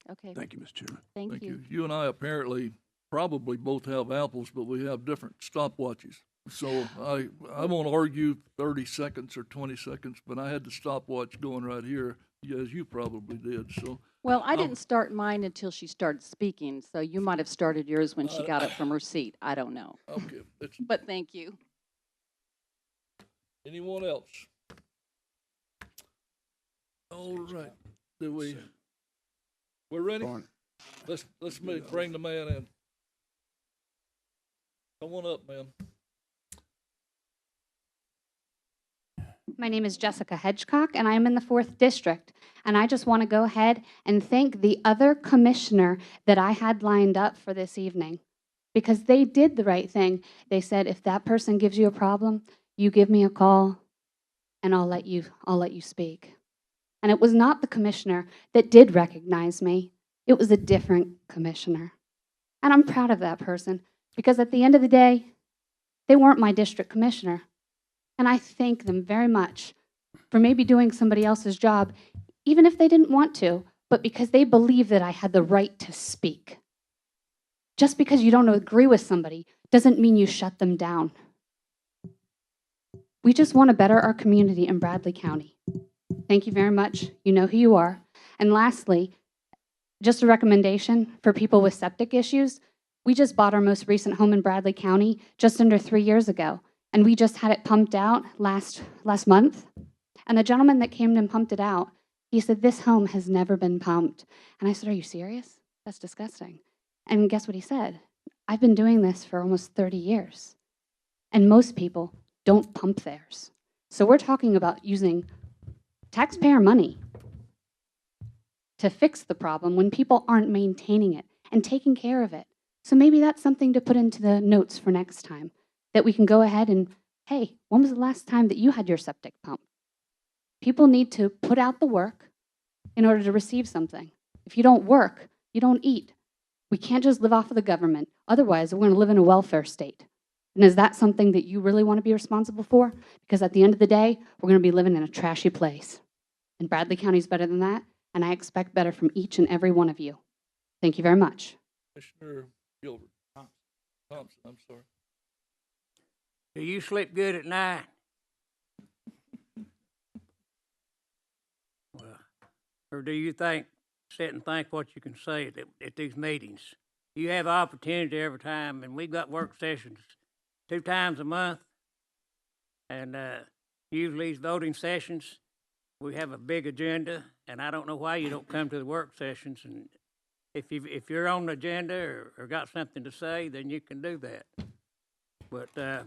Okay. Thank you, Mr. Chairman. Thank you. You and I apparently probably both have apples, but we have different stopwatches. So I won't argue 30 seconds or 20 seconds, but I had the stopwatch going right here, as you probably did. So. Well, I didn't start mine until she started speaking, so you might have started yours when she got up from her seat. I don't know. Okay. But thank you. Anyone else? All right. We're ready? Let's bring the man in. Come on up, ma'am. My name is Jessica Hedgecock, and I am in the 4th District. And I just want to go ahead and thank the other commissioner that I had lined up for this evening, because they did the right thing. They said, if that person gives you a problem, you give me a call, and I'll let you speak. And it was not the commissioner that did recognize me. It was a different commissioner. And I'm proud of that person, because at the end of the day, they weren't my district commissioner. And I thank them very much for maybe doing somebody else's job, even if they didn't want to, but because they believed that I had the right to speak. Just because you don't agree with somebody doesn't mean you shut them down. We just want to better our community in Bradley County. Thank you very much. You know who you are. And lastly, just a recommendation for people with septic issues. We just bought our most recent home in Bradley County just under 3 years ago. And we just had it pumped out last month. And the gentleman that came and pumped it out, he said, this home has never been pumped. And I said, are you serious? That's disgusting. And guess what he said? I've been doing this for almost 30 years. And most people don't pump theirs. So we're talking about using taxpayer money to fix the problem when people aren't maintaining it and taking care of it. So maybe that's something to put into the notes for next time, that we can go ahead and, hey, when was the last time that you had your septic pumped? People need to put out the work in order to receive something. If you don't work, you don't eat. We can't just live off of the government. Otherwise, we're going to live in a welfare state. And is that something that you really want to be responsible for? Because at the end of the day, we're going to be living in a trashy place. And Bradley County is better than that, and I expect better from each and every one of you. Thank you very much. Commissioner Gilbert. Thompson, I'm sorry. Do you sleep good at night? Well, or do you sit and think what you can say at these meetings? You have opportunity every time, and we've got work sessions 2 times a month, and usually these voting sessions, we have a big agenda, and I don't know why you don't come to the work sessions. And if you're on the agenda or got something to say, then you can do that. But I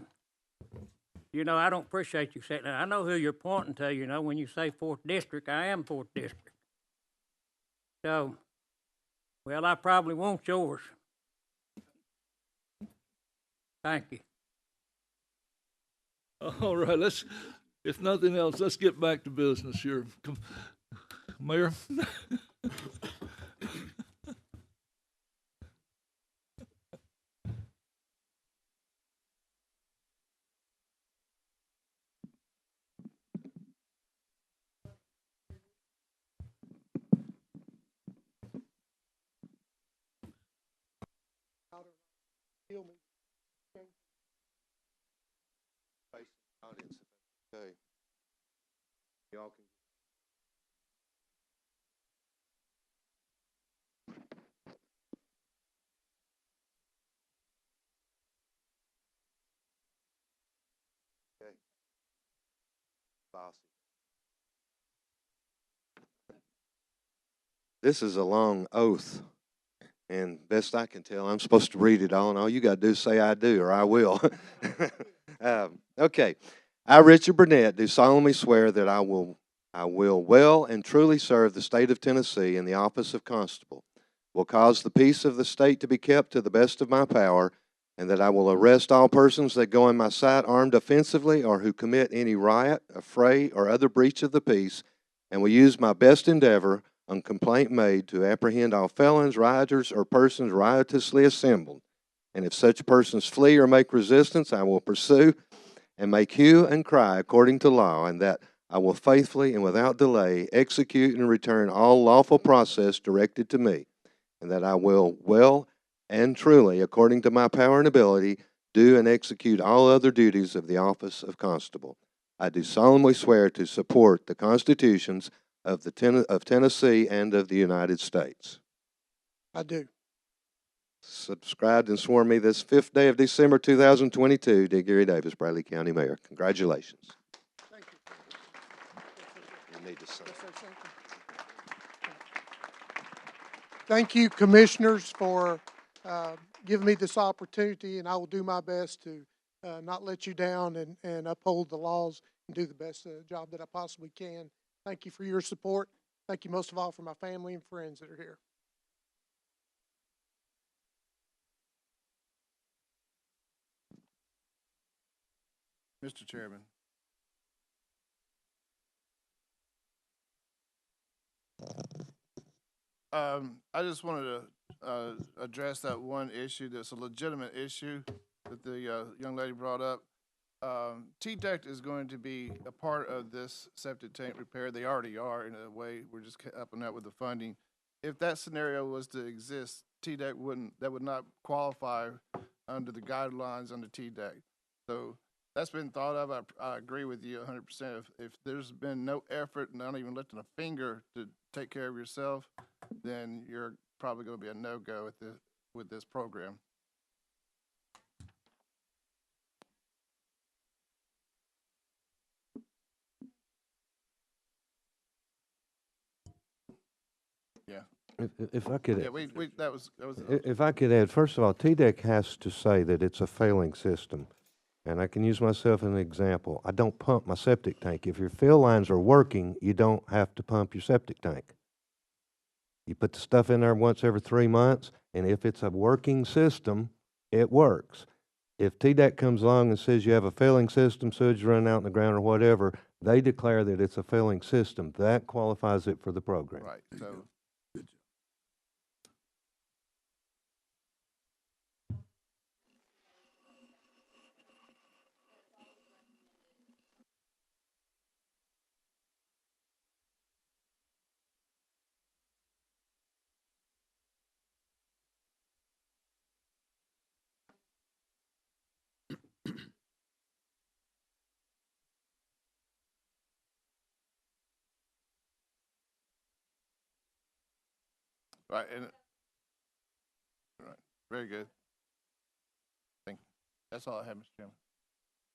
don't appreciate you saying that. I know who you're pointing to. When you say 4th District, I am 4th District. So, well, I probably want yours. Thank you. All right, if nothing else, let's get back to business here. Mayor? Audience, okay. Y'all can This is a long oath, and best I can tell, I'm supposed to read it all, and all you got to do is say I do, or I will. Okay. I, Richard Burnett, do solemnly swear that I will well and truly serve the state of Tennessee in the office of Constable, will cause the peace of the state to be kept to the best of my power, and that I will arrest all persons that go in my sight armed offensively or who commit any riot, affray, or other breach of the peace, and will use my best endeavor on complaint made to apprehend all felons, rioters, or persons riotously assembled. And if such persons flee or make resistance, I will pursue and make hue and cry according to law, and that I will faithfully and without delay execute and return all lawful process directed to me, and that I will well and truly, according to my power and ability, do and execute all other duties of the office of Constable. I do solemnly swear to support the constitutions of Tennessee and of the United States. I do. Subscribed and sworn me this 5th day of December 2022, D. Gary Davis, Bradley County Mayor. Congratulations. Thank you. You need to sign. Thank you, commissioners, for giving me this opportunity, and I will do my best to not let you down and uphold the laws and do the best job that I possibly can. Thank you for your support. Thank you most of all for my family and friends that are here. Mr. Chairman. I just wanted to address that one issue that's a legitimate issue that the young lady brought up. T-Deck is going to be a part of this septic tank repair. They already are in a way. We're just up and out with the funding. If that scenario was to exist, T-Deck would not qualify under the guidelines under T-Deck. So that's been thought of. I agree with you 100%. If there's been no effort, not even lifting a finger to take care of yourself, then you're probably going to be a no-go with this program. Yeah. If I could, Yeah, that was. If I could add, first of all, TDEC has to say that it's a failing system. And I can use myself as an example. I don't pump my septic tank. If your fill lines are working, you don't have to pump your septic tank. You put the stuff in there once every 3 months, and if it's a working system, it works. If TDEC comes along and says you have a failing system, sewage running out in the ground or whatever, they declare that it's a failing system. That qualifies it for the program. Right. So. Right, and right, very good. Thank you. That's all I have, Mr. Chairman.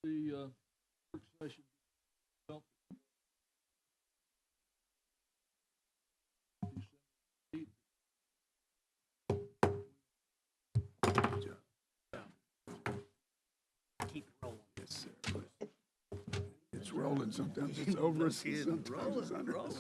The work session. Keep rolling. Yes, sir. It's rolling. Sometimes it's over us. Sometimes it's under us.